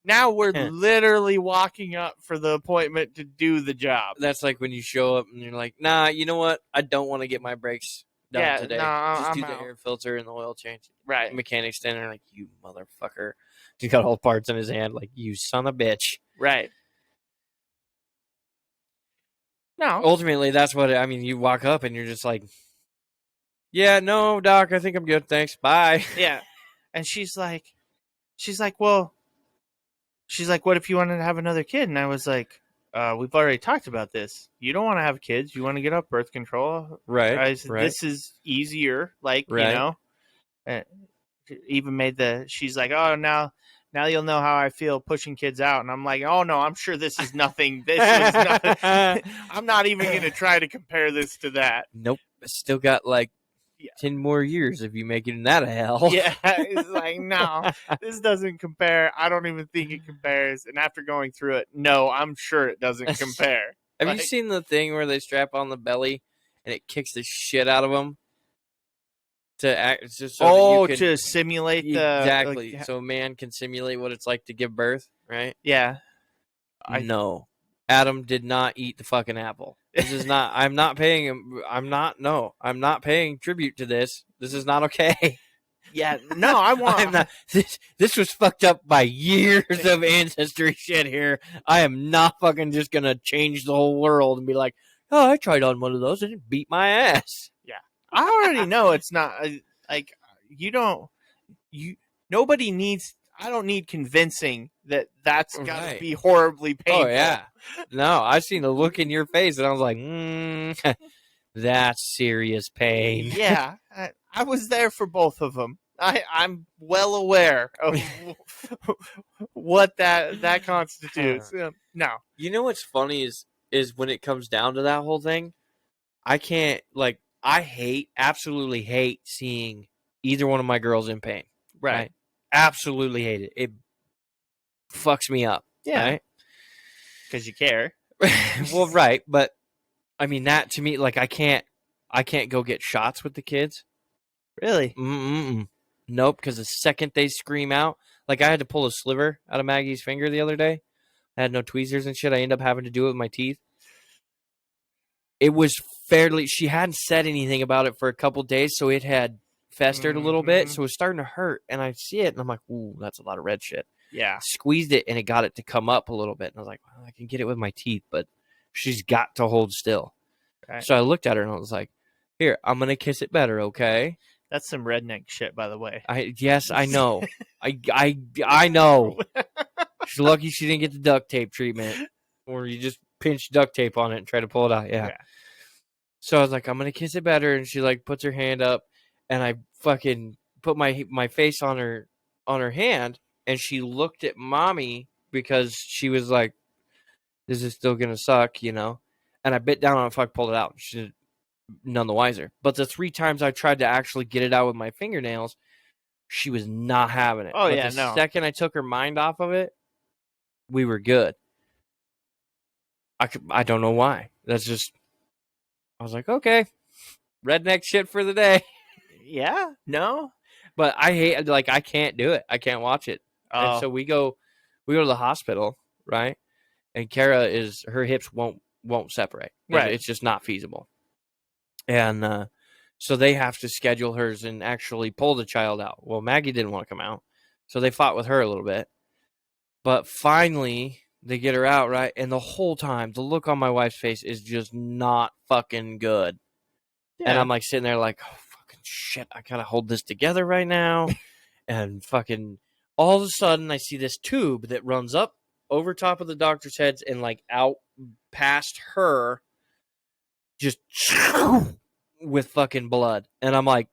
[SPEAKER 1] Now we're literally walking up for the appointment to do the job.
[SPEAKER 2] That's like when you show up and you're like, nah, you know what? I don't want to get my brakes done today. Just
[SPEAKER 1] I'm
[SPEAKER 2] do the
[SPEAKER 1] out.
[SPEAKER 2] air filter and the oil change.
[SPEAKER 1] Right.
[SPEAKER 2] The mechanic's standing there like, you motherfucker. He's got all parts in his hand like, you son of a bitch.
[SPEAKER 1] Right. No.
[SPEAKER 2] Ultimately, that's what, I mean, you walk up and you're just like, yeah, no, doc, I think I'm good. Thanks. Bye.
[SPEAKER 1] Yeah. And she's like, well, what if you wanted to have another kid? And I was like, we've already talked about this. You don't want to have kids. You want to get off birth control.
[SPEAKER 2] Right.
[SPEAKER 1] I said,
[SPEAKER 2] right.
[SPEAKER 1] this is easier. Like,
[SPEAKER 2] Right.
[SPEAKER 1] you know, even made she's like, oh, now you'll know how I feel pushing kids out. And I'm like, oh, no, I'm sure this is nothing. This was not, I'm not even going to try to compare this to that.
[SPEAKER 2] Nope. Still got like 10 more years of you making that a hell.
[SPEAKER 1] Yeah, it's like, no, this doesn't compare. I don't even think it compares. And after going through it, no, I'm sure it doesn't compare.
[SPEAKER 2] Have you seen the thing where they strap on the belly and it kicks the shit out of them? To act, just so that you can,
[SPEAKER 1] to simulate
[SPEAKER 2] exactly.
[SPEAKER 1] Like,
[SPEAKER 2] so a man can simulate what it's like to give birth, right?
[SPEAKER 1] Yeah.
[SPEAKER 2] No. Adam did not eat the fucking apple. This is not. I'm not paying him. I'm not paying tribute to this. This is not okay.
[SPEAKER 1] Yeah. No, I want.
[SPEAKER 2] I'm not. This was fucked up by years of ancestry shit here. I am not fucking just gonna change the whole world and be like, oh, I tried on one of those and it beat my ass.
[SPEAKER 1] Yeah. I already know it's not like nobody needs. I don't need convincing that that's got to be horribly painful.
[SPEAKER 2] Oh, yeah. No, I seen the look in your face, and I was like, that's serious pain.
[SPEAKER 1] Yeah, I was there for both of them. I'm well aware of what that constitutes. No.
[SPEAKER 2] You know what's funny is when it comes down to that whole thing, I can't, like, absolutely hate seeing either one of my girls in pain.
[SPEAKER 1] Right.
[SPEAKER 2] Absolutely hate it. It fucks me up.
[SPEAKER 1] Yeah.
[SPEAKER 2] Right?
[SPEAKER 1] Because you care.
[SPEAKER 2] Well, right. But, I mean, that to me, like, I can't go get shots with the kids.
[SPEAKER 1] Really?
[SPEAKER 2] Nope, because the second they scream out, like I had to pull a sliver out of Maggie's finger the other day. I had no tweezers and shit. I ended up having to do it with my teeth. It was she hadn't said anything about it for a couple days, so it had festered a little bit, so it was starting to hurt, and I see it, and I'm like, ooh, that's a lot of red shit.
[SPEAKER 1] Yeah.
[SPEAKER 2] Squeezed it, and it got it to come up a little bit, and I was like, well, I can get it with my teeth, but she's got to hold still. Right. So I looked at her, and I was like, here, I'm going to kiss it better, okay?
[SPEAKER 1] That's some redneck shit, by the way.
[SPEAKER 2] Yes, I know. I know. She's lucky she didn't get the duct tape treatment, or you just pinch duct tape on it and try to pull it out. Yeah. So I was like, I'm going to kiss it better, and she, like, puts her hand up, and I fucking put my face on her hand, and she looked at mommy because she was like, this is still gonna suck, you know? And I bit down on it, pulled it out. She none the wiser. But the 3 times I tried to actually get it out with my fingernails, she was not having it.
[SPEAKER 1] Oh,
[SPEAKER 2] but
[SPEAKER 1] yeah,
[SPEAKER 2] the second I took her mind off of it, we were good. I don't know why. That's just, I was like, okay, redneck shit for the day.
[SPEAKER 1] Yeah, no,
[SPEAKER 2] but I hate, like, I can't do it. I can't watch it. And so we go to the hospital, right? And Kara her hips won't separate. Right. It's just not feasible. And So they have to schedule hers and actually pull the child out. Well, Maggie didn't want to come out, so they fought with her a little bit. But finally, they get her out, right? And the whole time, the look on my wife's face is just not fucking good. And I'm like sitting there like, oh, fucking shit, I gotta hold this together right now. And fucking all of a sudden, I see this tube that runs up over top of the doctor's heads and like out past her, just with fucking blood. And I'm like,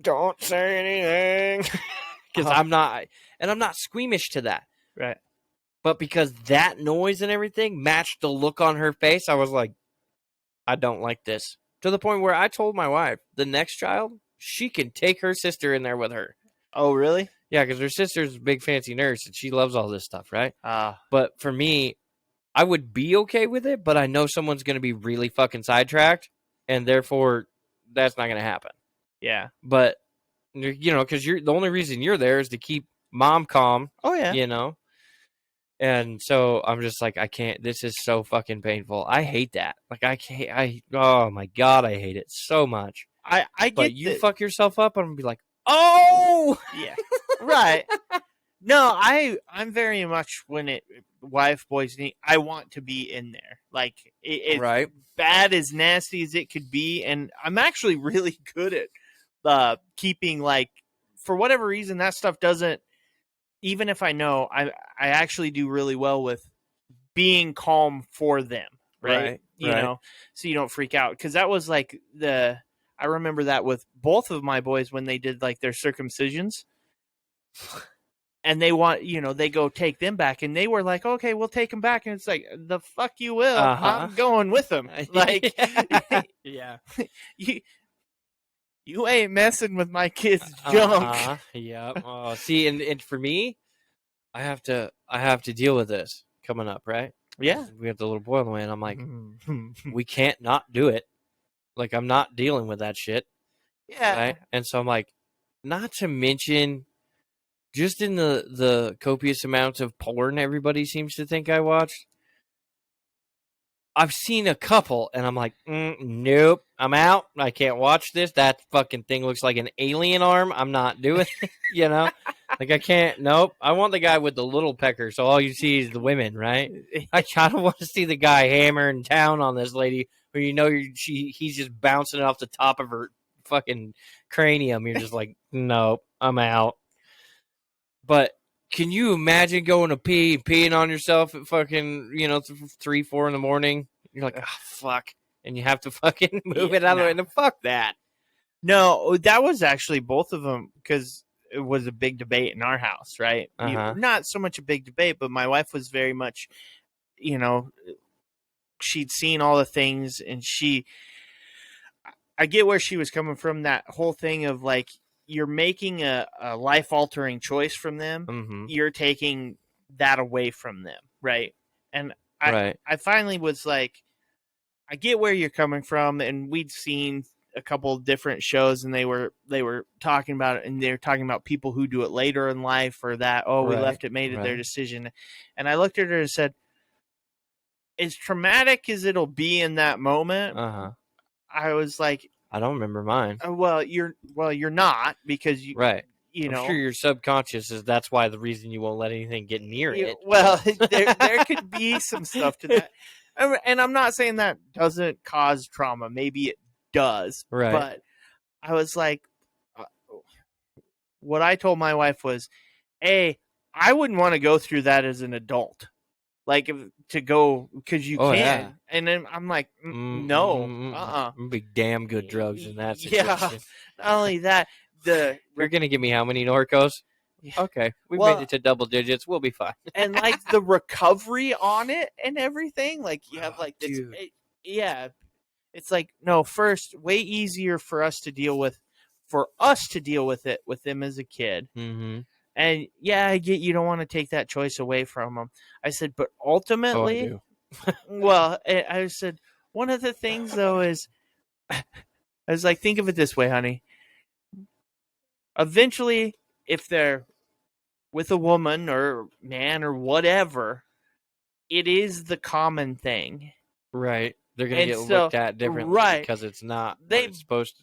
[SPEAKER 2] don't say anything. Because I'm not squeamish to that.
[SPEAKER 1] Right.
[SPEAKER 2] But because that noise and everything matched the look on her face, I was like, I don't like this. To the point where I told my wife, the next child, she can take her sister in there with her.
[SPEAKER 1] Oh, really?
[SPEAKER 2] Yeah, because her sister's a big fancy nurse and she loves all this stuff, right?
[SPEAKER 1] Ah.
[SPEAKER 2] But for me, I would be okay with it, but I know someone's going to be really fucking sidetracked, and therefore that's not going to happen.
[SPEAKER 1] Yeah.
[SPEAKER 2] But, you know, because the only reason you're there is to keep mom calm.
[SPEAKER 1] Oh, yeah.
[SPEAKER 2] You know? And so I'm just like, I can't. This is so fucking painful. I hate that. Like, I can't. Oh my God, I hate it so much.
[SPEAKER 1] I get
[SPEAKER 2] But you fuck yourself up, I'm going to be like, oh!
[SPEAKER 1] Yeah. Right. No, I'm very much when it wife boys need, I want to be in there. Like it's
[SPEAKER 2] right.
[SPEAKER 1] bad as nasty as it could be, and I'm actually really good at keeping, like, for whatever reason that stuff doesn't, even if I know, I actually do really well with being calm for them, right? You know, so you don't freak out, because that was like I remember that with both of my boys when they did like their circumcisions. And they want, they go take them back, and they were like, okay, we'll take them back. And it's like, the fuck you will. I'm going with them. Like,
[SPEAKER 2] yeah.
[SPEAKER 1] You ain't messing with my kids' junk.
[SPEAKER 2] Yeah. Oh, see, and for me, I have to deal with this coming up, right?
[SPEAKER 1] Yeah.
[SPEAKER 2] We have the little boy on the way, and I'm like, we can't not do it. Like, I'm not dealing with that shit.
[SPEAKER 1] Yeah.
[SPEAKER 2] Right? And so I'm like, not to mention, just in the copious amounts of porn everybody seems to think I watched, I've seen a couple, and I'm like, nope, I'm out. I can't watch this. That fucking thing looks like an alien arm. I'm not doing it, Like, I can't, nope. I want the guy with the little pecker, so all you see is the women, right? I kind of want to see the guy hammering down on this lady, where he's just bouncing it off the top of her fucking cranium. You're just like, nope, I'm out. But can you imagine going to peeing on yourself at fucking, 3, 4 in the morning? You're like, oh, fuck. And you have to fucking move it out of the way. And fuck that.
[SPEAKER 1] No, that was actually both of them, because it was a big debate in our house, right? Not so much a big debate, but my wife was very much, she'd seen all the things, and I get where she was coming from, that whole thing of like, you're making a life-altering choice from them.
[SPEAKER 2] Mm-hmm.
[SPEAKER 1] You're taking that away from them, right? And I finally was like, I get where you're coming from, and we'd seen a couple of different shows, and they were talking about it, and they're talking about people who do it later in life, or that, we left it, made it their decision. And I looked at her and said, as traumatic as it'll be in that moment, I was like,
[SPEAKER 2] I don't remember mine.
[SPEAKER 1] Well, you're not, because you I'm
[SPEAKER 2] sure your subconscious is, that's why the reason you won't let anything get near it.
[SPEAKER 1] Well, there could be some stuff to that, and I'm not saying that doesn't cause trauma. Maybe it does, but I was like, what I told my wife was, I wouldn't want to go through that as an adult. Like, to go, because you can. Yeah. And then I'm like, no,
[SPEAKER 2] Be damn good drugs in that situation.
[SPEAKER 1] Yeah, not only that,
[SPEAKER 2] you're going to give me how many Norcos? Yeah. Okay, we made it to double digits. We'll be fine.
[SPEAKER 1] And like the recovery on it and everything, like you have like this, it's like, no, first, way easier for us to deal with it with them as a kid.
[SPEAKER 2] Mm-hmm.
[SPEAKER 1] And I get you don't want to take that choice away from them. I said, but ultimately, well, I said, one of the things though is, I was like, think of it this way, honey. Eventually, if they're with a woman or man or whatever, it is the common thing.
[SPEAKER 2] Right. They're gonna
[SPEAKER 1] And
[SPEAKER 2] get
[SPEAKER 1] so,
[SPEAKER 2] looked at differently
[SPEAKER 1] right,
[SPEAKER 2] because it's not what
[SPEAKER 1] they
[SPEAKER 2] it's supposed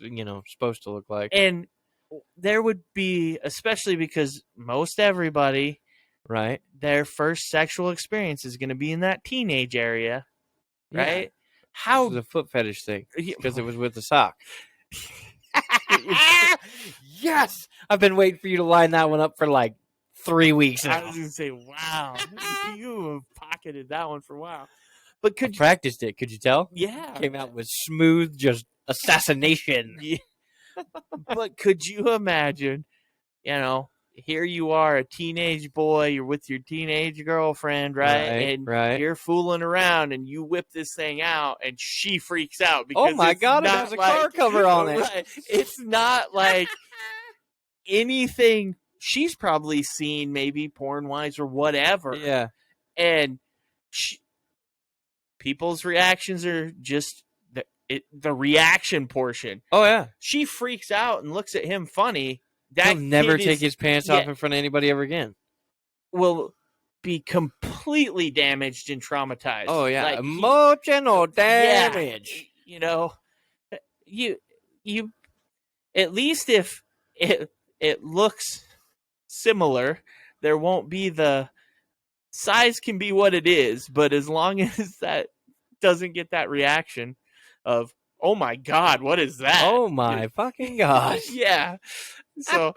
[SPEAKER 2] to look like.
[SPEAKER 1] and there would be, especially because most everybody,
[SPEAKER 2] Right?
[SPEAKER 1] their first sexual experience is going to be in that teenage area,
[SPEAKER 2] Yeah.
[SPEAKER 1] right?
[SPEAKER 2] This
[SPEAKER 1] How
[SPEAKER 2] is a foot fetish thing
[SPEAKER 1] Yeah.
[SPEAKER 2] because it was with the sock. Yes, I've been waiting for you to line that one up for like 3 weeks
[SPEAKER 1] I
[SPEAKER 2] now.
[SPEAKER 1] was going to say, wow, you have pocketed that one for a while. But
[SPEAKER 2] I practiced it. Could you tell?
[SPEAKER 1] yeah,
[SPEAKER 2] Came out with smooth, just assassination.
[SPEAKER 1] yeah. But could you imagine, here you are, a teenage boy, you're with your teenage girlfriend, right? And
[SPEAKER 2] Right.
[SPEAKER 1] you're fooling around and you whip this thing out and she freaks out
[SPEAKER 2] Oh
[SPEAKER 1] because
[SPEAKER 2] my
[SPEAKER 1] it's
[SPEAKER 2] God! It
[SPEAKER 1] not
[SPEAKER 2] has a
[SPEAKER 1] like,
[SPEAKER 2] car cover on it.
[SPEAKER 1] right, it's not like anything she's probably seen, maybe porn wise or whatever.
[SPEAKER 2] Yeah.
[SPEAKER 1] And people's reactions are just the reaction portion.
[SPEAKER 2] Oh yeah.
[SPEAKER 1] She freaks out and looks at him funny. That
[SPEAKER 2] He'll never
[SPEAKER 1] kid
[SPEAKER 2] take his pants off in front of anybody ever again.
[SPEAKER 1] will be completely damaged and traumatized.
[SPEAKER 2] Oh yeah,
[SPEAKER 1] Like,
[SPEAKER 2] emotional damage.
[SPEAKER 1] Yeah, you at least if it looks similar, there won't be the size can be what it is, but as long as that doesn't get that reaction of, oh my God, what is that?
[SPEAKER 2] Oh my fucking God.
[SPEAKER 1] Yeah. So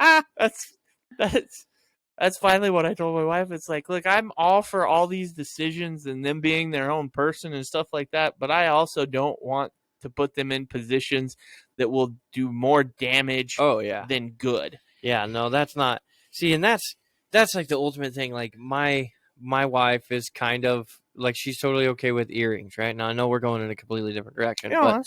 [SPEAKER 1] that's finally what I told my wife. It's like, look, I'm all for all these decisions and them being their own person and stuff like that, but I also don't want to put them in positions that will do more damage than good.
[SPEAKER 2] Yeah, no, that's not. See, and that's like the ultimate thing. Like my wife is kind of like, she's totally okay with earrings, right? Now I know we're going in a completely different direction, but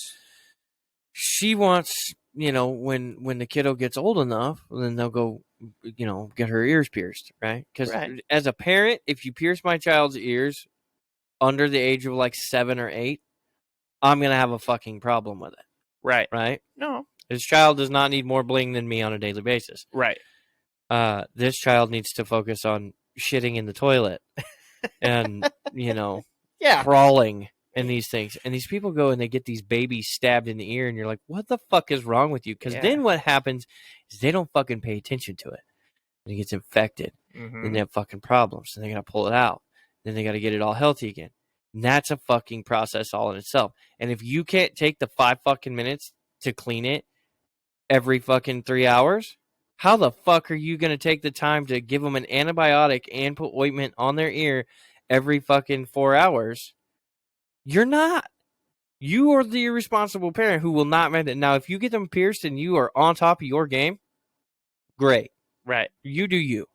[SPEAKER 2] she wants, when the kiddo gets old enough, then they'll go, get her ears pierced, right? Because as a parent, if you pierce my child's ears under the age of like 7 or 8, I'm gonna have a fucking problem with it. Right?
[SPEAKER 1] No.
[SPEAKER 2] This child does not need more bling than me on a daily basis.
[SPEAKER 1] Right.
[SPEAKER 2] This child needs to focus on shitting in the toilet and, crawling and these things. And these people go and they get these babies stabbed in the ear, and you're like, what the fuck is wrong with you? Because then what happens is they don't fucking pay attention to it. And it gets infected.
[SPEAKER 1] Mm-hmm.
[SPEAKER 2] And they have fucking problems. And they got to pull it out. Then they got to get it all healthy again. And that's a fucking process all in itself. And if you can't take the 5 fucking minutes to clean it every fucking 3 hours, how the fuck are you going to take the time to give them an antibiotic and put ointment on their ear every fucking 4 hours? You're not. You are the irresponsible parent who will not make it. Now, if you get them pierced and you are on top of your game, great.
[SPEAKER 1] Right.
[SPEAKER 2] You do you.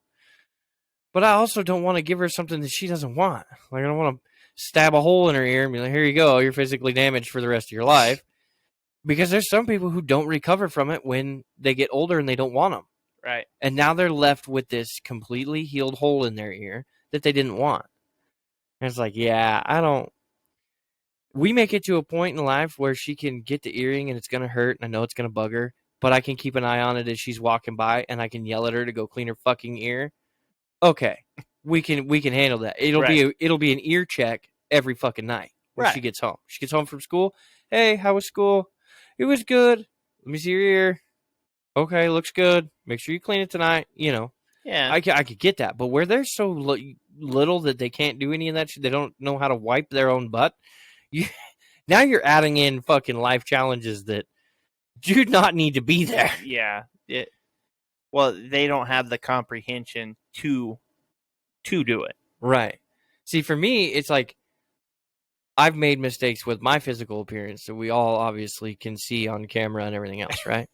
[SPEAKER 2] But I also don't want to give her something that she doesn't want. Like, I don't want to stab a hole in her ear and be like, here you go, you're physically damaged for the rest of your life. Because there's some people who don't recover from it when they get older and they don't want them.
[SPEAKER 1] Right.
[SPEAKER 2] And now they're left with this completely healed hole in their ear that they didn't want. And it's like, yeah, we make it to a point in life where she can get the earring and it's going to hurt and I know it's going to bug her, but I can keep an eye on it as she's walking by and I can yell at her to go clean her fucking ear. Okay. We can handle that. It'll be an ear check every fucking night when she gets home. She gets home from school. Hey, how was school? It was good. Let me see your ear. Okay, looks good. Make sure you clean it tonight. Yeah, I could get that. But where they're so little that they can't do any of that shit, they don't know how to wipe their own butt. Now you're adding in fucking life challenges that do not need to be there.
[SPEAKER 1] Yeah. Well, they don't have the comprehension to do it.
[SPEAKER 2] Right. See, for me, it's like I've made mistakes with my physical appearance that we all obviously can see on camera and everything else, right?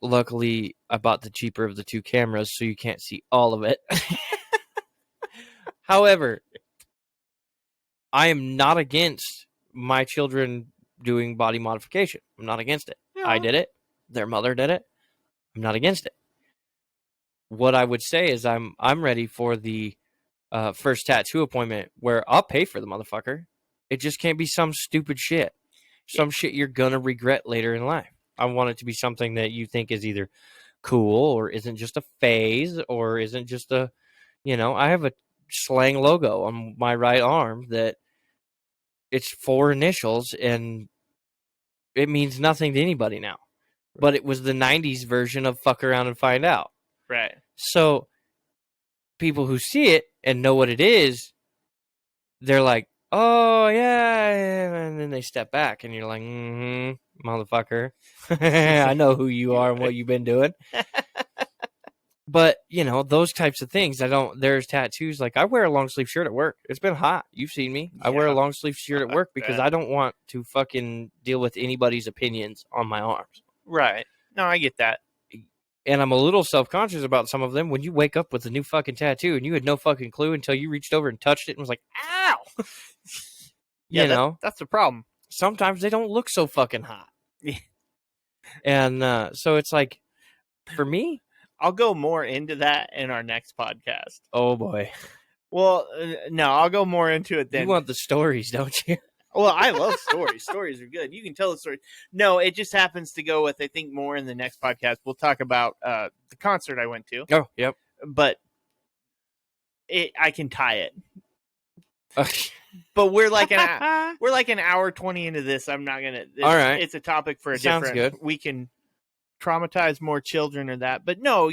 [SPEAKER 2] Luckily, I bought the cheaper of the 2 cameras, so you can't see all of it. However, I am not against my children doing body modification. I'm not against it. Yeah. I did it. Their mother did it. I'm not against it. What I would say is I'm ready for the first tattoo appointment where I'll pay for the motherfucker. It just can't be some stupid shit. Some shit you're going to regret later in life. I want it to be something that you think is either cool or isn't just a phase or isn't just a, I have a slang logo on my right arm that it's 4 initials, and it means nothing to anybody now. But it was the 90s version of fuck around and find out.
[SPEAKER 1] Right.
[SPEAKER 2] So people who see it and know what it is, they're like, oh, yeah. And then they step back, and you're like, motherfucker. I know who you are and what you've been doing. But, those types of things, there's tattoos. Like, I wear a long sleeve shirt at work. It's been hot. You've seen me. I wear a long sleeve shirt at work because I don't want to fucking deal with anybody's opinions on my arms.
[SPEAKER 1] Right. No, I get that.
[SPEAKER 2] And I'm a little self-conscious about some of them. When you wake up with a new fucking tattoo and you had no fucking clue until you reached over and touched it and was like, ow!
[SPEAKER 1] That's the problem.
[SPEAKER 2] Sometimes they don't look so fucking hot. And so it's like, for me,
[SPEAKER 1] I'll go more into that in our next podcast.
[SPEAKER 2] Oh, boy.
[SPEAKER 1] Well, no, I'll go more into it then.
[SPEAKER 2] You want the stories, don't you?
[SPEAKER 1] Well, I love stories. Stories are good. You can tell the story. No, it just happens to go with, I think, more in the next podcast. We'll talk about the concert I went to.
[SPEAKER 2] Oh, yep.
[SPEAKER 1] But I can tie it. But we're like an hour 20 into this. I'm not gonna.
[SPEAKER 2] All right.
[SPEAKER 1] It's a topic for a
[SPEAKER 2] Sounds
[SPEAKER 1] different.
[SPEAKER 2] Good.
[SPEAKER 1] We can traumatize more children or that. But no,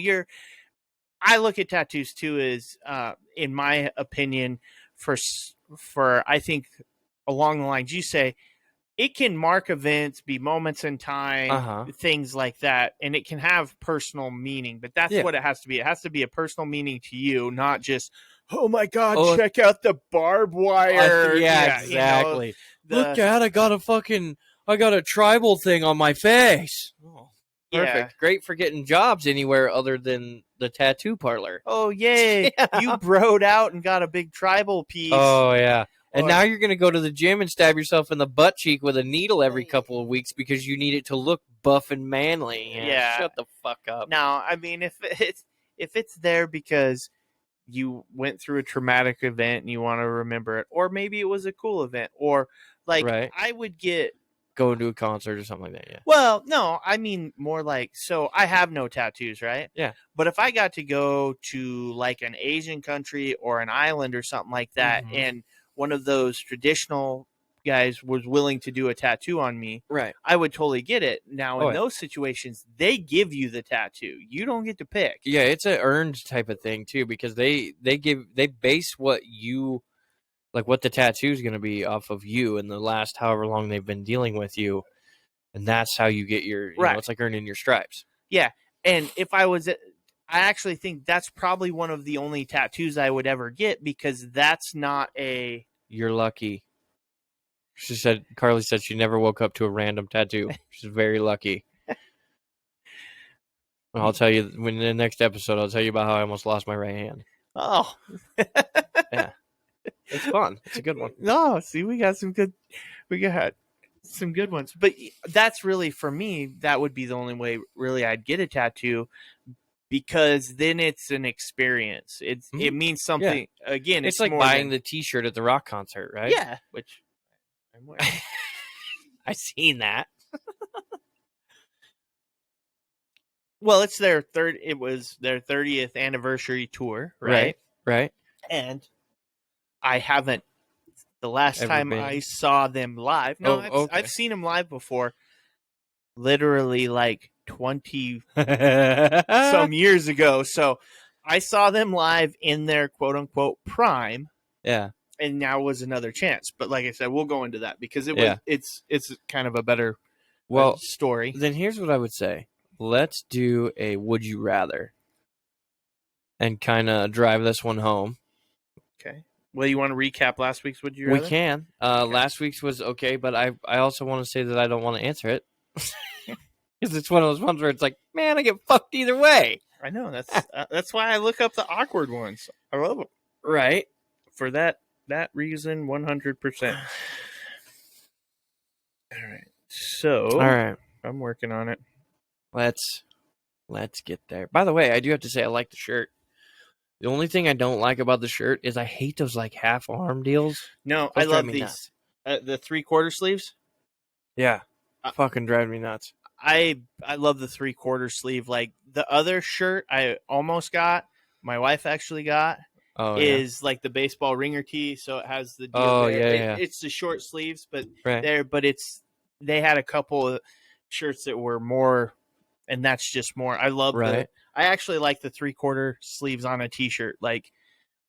[SPEAKER 1] I look at tattoos too as, in my opinion, for I think along the lines you say, it can mark events, be moments in time, things like that, and it can have personal meaning. But that's what it has to be. It has to be a personal meaning to you, not just, oh my God, check out the barbed wire.
[SPEAKER 2] Exactly. Look at, I got a tribal thing on my face. Oh, perfect.
[SPEAKER 1] Yeah.
[SPEAKER 2] Great for getting jobs anywhere other than the tattoo parlor.
[SPEAKER 1] Oh, yay. You broed out and got a big tribal piece.
[SPEAKER 2] Oh, yeah. And now you're going to go to the gym and stab yourself in the butt cheek with a needle every couple of weeks because you need it to look buff and manly.
[SPEAKER 1] Yeah.
[SPEAKER 2] Shut the fuck up.
[SPEAKER 1] Now, I mean, if it's there because you went through a traumatic event and you want to remember it, or maybe it was a cool event, or like I would get
[SPEAKER 2] going to a concert or something like that. Yeah.
[SPEAKER 1] Well, no, I mean more like, so I have no tattoos, right?
[SPEAKER 2] Yeah.
[SPEAKER 1] But if I got to go to like an Asian country or an island or something like that, and one of those traditional guys was willing to do a tattoo on me,
[SPEAKER 2] right,
[SPEAKER 1] I would totally get it. Now, in those situations, they give you the tattoo. You don't get to pick.
[SPEAKER 2] Yeah, it's an earned type of thing too, because they base what the tattoo is going to be off of you in the last however long they've been dealing with you, and that's how you get your it's like earning your stripes.
[SPEAKER 1] Yeah, and if I actually think that's probably one of the only tattoos I would ever get, because that's not a...
[SPEAKER 2] You're lucky. Carly said she never woke up to a random tattoo. She's very lucky. I'll tell you in the next episode. I'll tell you about how I almost lost my right hand.
[SPEAKER 1] Oh,
[SPEAKER 2] yeah, it's fun. It's a good one.
[SPEAKER 1] No, see, we got some good ones. But that's really, for me, that would be the only way really I'd get a tattoo, because then it's an experience. It means something. Yeah. Again,
[SPEAKER 2] it's like buying the T-shirt at the rock concert, right?
[SPEAKER 1] Yeah, which I'm wearing.
[SPEAKER 2] I've seen that.
[SPEAKER 1] Well, it's their It was their 30th anniversary tour, right?
[SPEAKER 2] Right.
[SPEAKER 1] And I haven't. The last time I saw them live. No, I've seen them live before. Literally, like 20 some years ago. So I saw them live in their quote unquote prime.
[SPEAKER 2] Yeah.
[SPEAKER 1] And now was another chance. But like I said, we'll go into that because it's kind of a better story.
[SPEAKER 2] Then here's what I would say. Let's do a would you rather and kind of drive this one home.
[SPEAKER 1] Okay. Well, you want to recap last week's would you rather?
[SPEAKER 2] We can. Okay. Last week's was okay, but I also want to say that I don't want to answer it. Because it's one of those ones where it's like, man, I get fucked either way.
[SPEAKER 1] I know. That's why I look up the awkward ones. I love them.
[SPEAKER 2] Right.
[SPEAKER 1] For that reason, 100%. All right. So,
[SPEAKER 2] all right,
[SPEAKER 1] I'm working on it.
[SPEAKER 2] Let's get there. By the way, I do have to say I like the shirt. The only thing I don't like about the shirt is I hate those like half arm deals.
[SPEAKER 1] No, I love these. The 3/4 sleeves.
[SPEAKER 2] Yeah. Fucking drive me nuts.
[SPEAKER 1] I love the 3/4 sleeve. Like the other shirt I almost got, my wife actually got,
[SPEAKER 2] Oh,
[SPEAKER 1] is like the baseball ringer tee, so it has the deal
[SPEAKER 2] Oh,
[SPEAKER 1] there.
[SPEAKER 2] yeah.
[SPEAKER 1] It's the short sleeves, but
[SPEAKER 2] Right.
[SPEAKER 1] they had a couple of shirts that were more, and that's just more. I actually like the 3/4 sleeves on a t-shirt. Like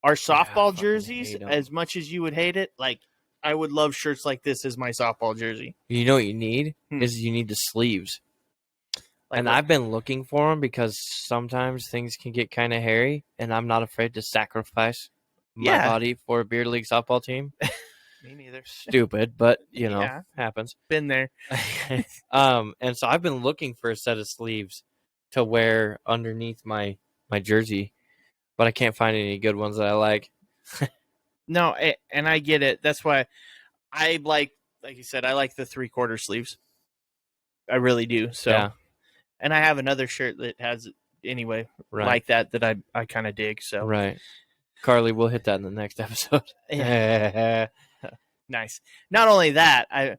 [SPEAKER 1] our
[SPEAKER 2] Yeah, I
[SPEAKER 1] softball
[SPEAKER 2] fucking
[SPEAKER 1] jerseys,
[SPEAKER 2] hate 'em.
[SPEAKER 1] as much as you would hate it, like I would love shirts like this as my softball jersey.
[SPEAKER 2] You know what you need?
[SPEAKER 1] Hmm.
[SPEAKER 2] Is you need the sleeves.
[SPEAKER 1] Like
[SPEAKER 2] And
[SPEAKER 1] what-
[SPEAKER 2] I've been looking for them because sometimes things can get kind of hairy, and I'm not afraid to sacrifice my
[SPEAKER 1] Yeah.
[SPEAKER 2] body for a beer league softball team.
[SPEAKER 1] Me neither.
[SPEAKER 2] Stupid, but you know,
[SPEAKER 1] Yeah.
[SPEAKER 2] happens.
[SPEAKER 1] Been there.
[SPEAKER 2] And so I've been looking for a set of sleeves to wear underneath my jersey, but I can't find any good ones that I like.
[SPEAKER 1] No, and I get it. That's why I like you said, I like the 3/4 sleeves. I really do. So,
[SPEAKER 2] Yeah,
[SPEAKER 1] and I have another shirt that has anyway
[SPEAKER 2] right,
[SPEAKER 1] like that I kind of dig. So
[SPEAKER 2] right. Carly, we'll hit that in the next episode.
[SPEAKER 1] Yeah. Nice. Not only that, I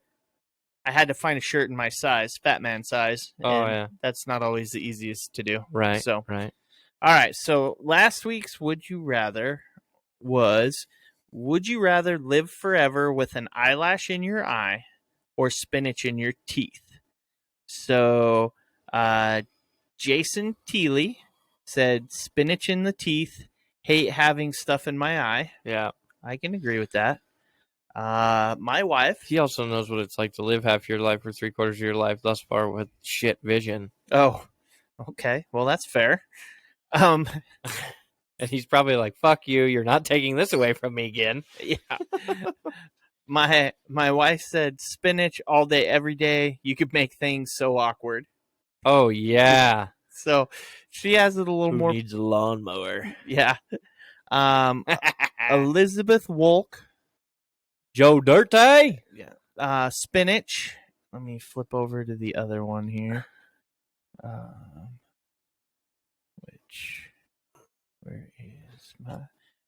[SPEAKER 1] had to find a shirt in my size, fat man size.
[SPEAKER 2] Oh,
[SPEAKER 1] And
[SPEAKER 2] yeah.
[SPEAKER 1] that's not always the easiest to do.
[SPEAKER 2] Right.
[SPEAKER 1] So,
[SPEAKER 2] right.
[SPEAKER 1] all right. So last week's Would You Rather was, would you rather live forever with an eyelash in your eye or spinach in your teeth? So Jason Teely said spinach in the teeth, hate having stuff in my eye.
[SPEAKER 2] Yeah.
[SPEAKER 1] I can agree with that. My wife.
[SPEAKER 2] He also knows what it's like to live half your life or 3/4 of your life thus far with shit vision.
[SPEAKER 1] Oh, okay. Well, that's fair.
[SPEAKER 2] And he's probably like, fuck you, you're not taking this away from me again.
[SPEAKER 1] Yeah. My wife said spinach all day, every day. You could make things so awkward.
[SPEAKER 2] Oh, yeah.
[SPEAKER 1] So she has it a little
[SPEAKER 2] Who
[SPEAKER 1] more.
[SPEAKER 2] needs a lawnmower?
[SPEAKER 1] Yeah. Elizabeth Wolk.
[SPEAKER 2] Joe Dirty?
[SPEAKER 1] Yeah. Spinach. Let me flip over to the other one here. Where is my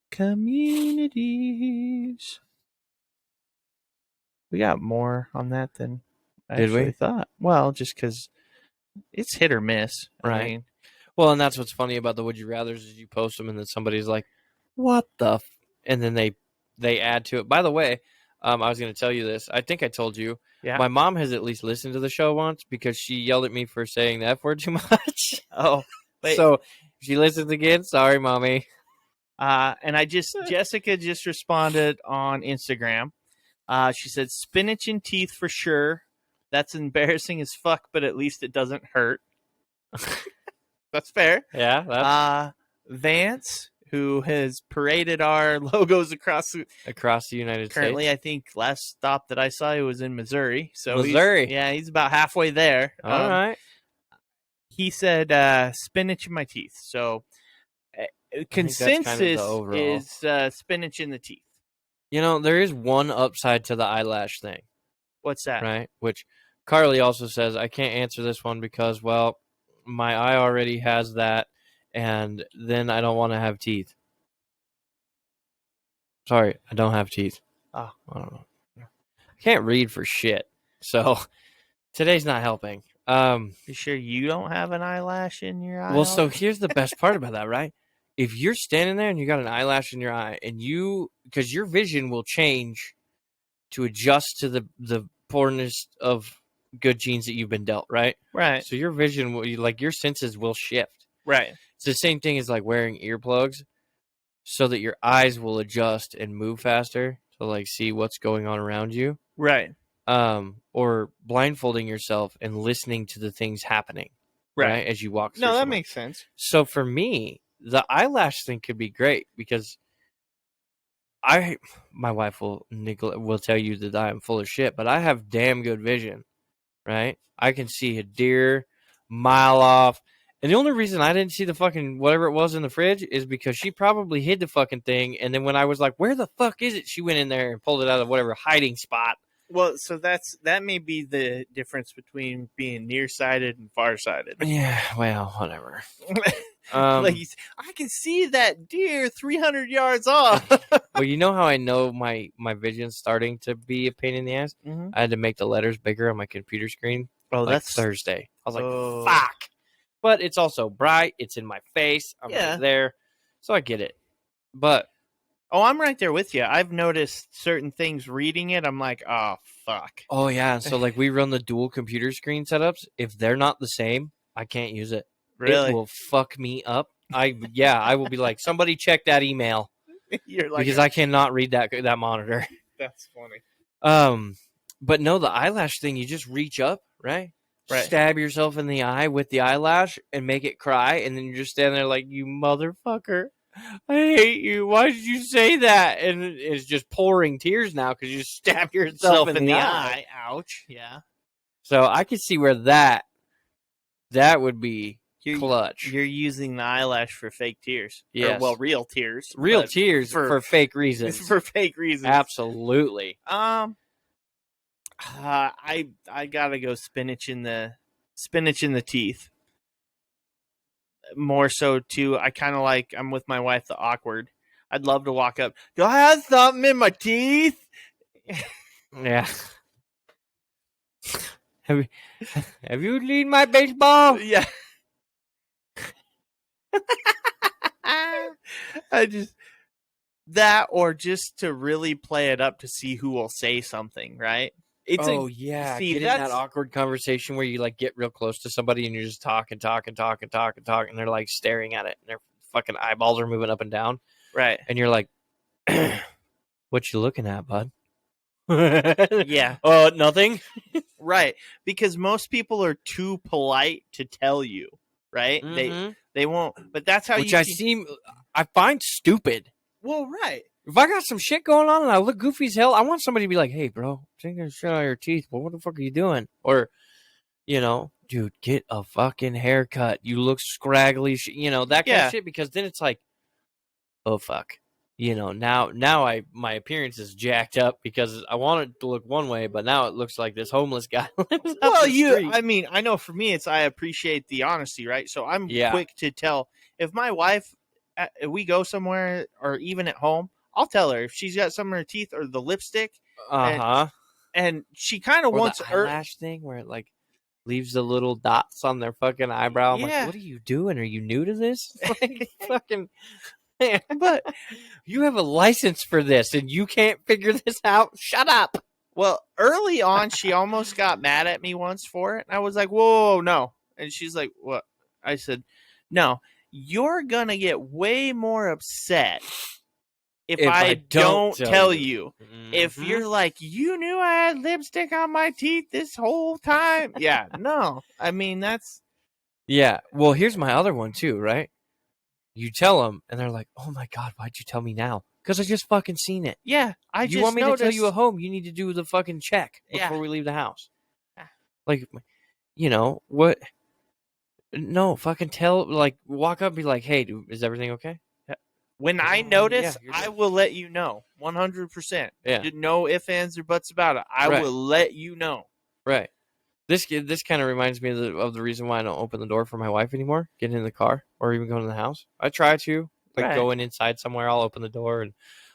[SPEAKER 1] communities? We got more on that than I
[SPEAKER 2] Did we?
[SPEAKER 1] actually thought. Well, just because it's hit or miss.
[SPEAKER 2] Right.
[SPEAKER 1] I mean,
[SPEAKER 2] Well, and that's what's funny about the Would You Rathers is you post them and then somebody's like, what the f-? And then they add to it. By the way, I was going to tell you this. I think I told you.
[SPEAKER 1] yeah.
[SPEAKER 2] My mom has at least listened to the show once because she yelled at me for saying the F word too much.
[SPEAKER 1] Oh, wait.
[SPEAKER 2] So she listens again. Sorry, mommy.
[SPEAKER 1] And Jessica just responded on Instagram. She said spinach in teeth for sure. That's embarrassing as fuck, but at least it doesn't hurt. That's fair.
[SPEAKER 2] Yeah.
[SPEAKER 1] Vance, who has paraded our logos across the
[SPEAKER 2] United
[SPEAKER 1] currently,
[SPEAKER 2] States.
[SPEAKER 1] I think last stop that I saw he was in Missouri. So
[SPEAKER 2] Missouri.
[SPEAKER 1] he's about halfway there.
[SPEAKER 2] All right.
[SPEAKER 1] He said spinach in my teeth. So consensus is spinach in the teeth.
[SPEAKER 2] You know, there is one upside to the eyelash thing.
[SPEAKER 1] What's that?
[SPEAKER 2] Right? Which Carly also says, I can't answer this one because, well, my eye already has that, and then I don't want to have teeth. Sorry, I don't have teeth.
[SPEAKER 1] Oh.
[SPEAKER 2] I don't know. I can't read for shit. So today's not helping.
[SPEAKER 1] You sure you don't have an eyelash in your eye?
[SPEAKER 2] Well, so here's the best part about that, right? If you're standing there and you got an eyelash in your eye, and because your vision will change to adjust to the poorness of good genes that you've been dealt, right?
[SPEAKER 1] Right.
[SPEAKER 2] So your vision will, like, your senses will shift.
[SPEAKER 1] Right.
[SPEAKER 2] It's the same thing as like wearing earplugs, so that your eyes will adjust and move faster to like see what's going on around you.
[SPEAKER 1] Right.
[SPEAKER 2] Or blindfolding yourself and listening to the things happening, right? As you walk through.
[SPEAKER 1] No, that makes sense.
[SPEAKER 2] So for me, the eyelash thing could be great because my wife will tell you that I am full of shit, but I have damn good vision, right? I can see a deer mile off. And the only reason I didn't see the fucking whatever it was in the fridge is because she probably hid the fucking thing. And then when I was like, where the fuck is it? She went in there and pulled it out of whatever hiding spot.
[SPEAKER 1] Well, so that may be the difference between being nearsighted and farsighted.
[SPEAKER 2] Yeah, well, whatever.
[SPEAKER 1] Like I can see that deer 300 yards off.
[SPEAKER 2] Well, you know how I know my vision's starting to be a pain in the ass?
[SPEAKER 1] Mm-hmm.
[SPEAKER 2] I had to make the letters bigger on my computer screen.
[SPEAKER 1] Oh,
[SPEAKER 2] like
[SPEAKER 1] that's
[SPEAKER 2] Thursday. I was like, fuck. But it's also bright. It's in my face. I'm right there. So I get it. But
[SPEAKER 1] Oh, I'm right there with you. I've noticed certain things reading it. I'm like, oh, fuck.
[SPEAKER 2] Oh yeah, so like we run the dual computer screen setups. If they're not the same, I can't use it.
[SPEAKER 1] Really?
[SPEAKER 2] It will fuck me up. I will be like, somebody check that email
[SPEAKER 1] You're like,
[SPEAKER 2] because I cannot read that monitor.
[SPEAKER 1] that's funny.
[SPEAKER 2] But no, the eyelash thing, you just reach up, right?
[SPEAKER 1] Right.
[SPEAKER 2] Stab yourself in the eye with the eyelash and make it cry, and then you just stand there like, you motherfucker. I hate you. Why did you say that? And it's just pouring tears now because you stab yourself in the eye.
[SPEAKER 1] Ouch. Yeah.
[SPEAKER 2] So I can see where that would be clutch.
[SPEAKER 1] You're using the eyelash for fake tears.
[SPEAKER 2] Yes.
[SPEAKER 1] Or, well, real tears.
[SPEAKER 2] Real tears for fake reasons.
[SPEAKER 1] For fake reasons.
[SPEAKER 2] Absolutely.
[SPEAKER 1] I gotta go spinach in the teeth. More so too. I kind of like. I'm with my wife. The awkward. I'd love to walk up. Do I have something in my teeth?
[SPEAKER 2] Yeah. Have you seen my baseball?
[SPEAKER 1] Yeah. I just that, or just to really play it up to see who will say something, right?
[SPEAKER 2] Yeah,
[SPEAKER 1] see,
[SPEAKER 2] get in that awkward conversation where you like get real close to somebody and you're just talking, and they're like staring at it and their fucking eyeballs are moving up and down,
[SPEAKER 1] right?
[SPEAKER 2] And you're like, "What you looking at, bud?"
[SPEAKER 1] Yeah.
[SPEAKER 2] Oh, nothing.
[SPEAKER 1] Right, because most people are too polite to tell you, right?
[SPEAKER 2] Mm-hmm.
[SPEAKER 1] They won't. But that's how
[SPEAKER 2] I find stupid.
[SPEAKER 1] Well, right.
[SPEAKER 2] If I got some shit going on and I look goofy as hell, I want somebody to be like, "Hey, bro, taking shit out of your teeth. Well, what the fuck are you doing?" Or, dude, get a fucking haircut. You look scraggly. That kind of shit. Because then it's like, oh fuck. Now my appearance is jacked up because I want it to look one way, but now it looks like this homeless guy lives up the street.
[SPEAKER 1] I mean, I know for me, I appreciate the honesty, right? So I'm quick to tell if my wife, if we go somewhere or even at home, I'll tell her if she's got some in her teeth or the lipstick. And she kind of wants
[SPEAKER 2] the eyelash thing where it like leaves the little dots on their fucking eyebrow. I'm like, what are you doing? Are you new to this? Like, fucking. But you have a license for this and you can't figure this out. Shut up.
[SPEAKER 1] Well, early on, she almost got mad at me once for it. And I was like, whoa, no. And she's like, what? I said, no, you're going to get way more upset if I don't tell you.
[SPEAKER 2] Mm-hmm.
[SPEAKER 1] If you're like, you knew I had lipstick on my teeth this whole time. Yeah, no. I mean, that's.
[SPEAKER 2] Yeah. Well, here's my other one too, right? You tell them, and they're like, "Oh my god, why'd you tell me now?" Because I just fucking seen it.
[SPEAKER 1] Yeah,
[SPEAKER 2] you want me to tell you at home? You need to do the fucking check before we leave the house.
[SPEAKER 1] Yeah.
[SPEAKER 2] Like, what? No, fucking tell. Like, walk up, and be like, "Hey, dude, is everything okay?"
[SPEAKER 1] Yeah. When I notice, I will let you know, 100%.
[SPEAKER 2] Yeah.
[SPEAKER 1] No ifs, ands, or buts about it. I will let you know.
[SPEAKER 2] Right. This kind of reminds me of the reason why I don't open the door for my wife anymore, getting in the car or even going in the house. I try to, going inside somewhere, I'll open the door and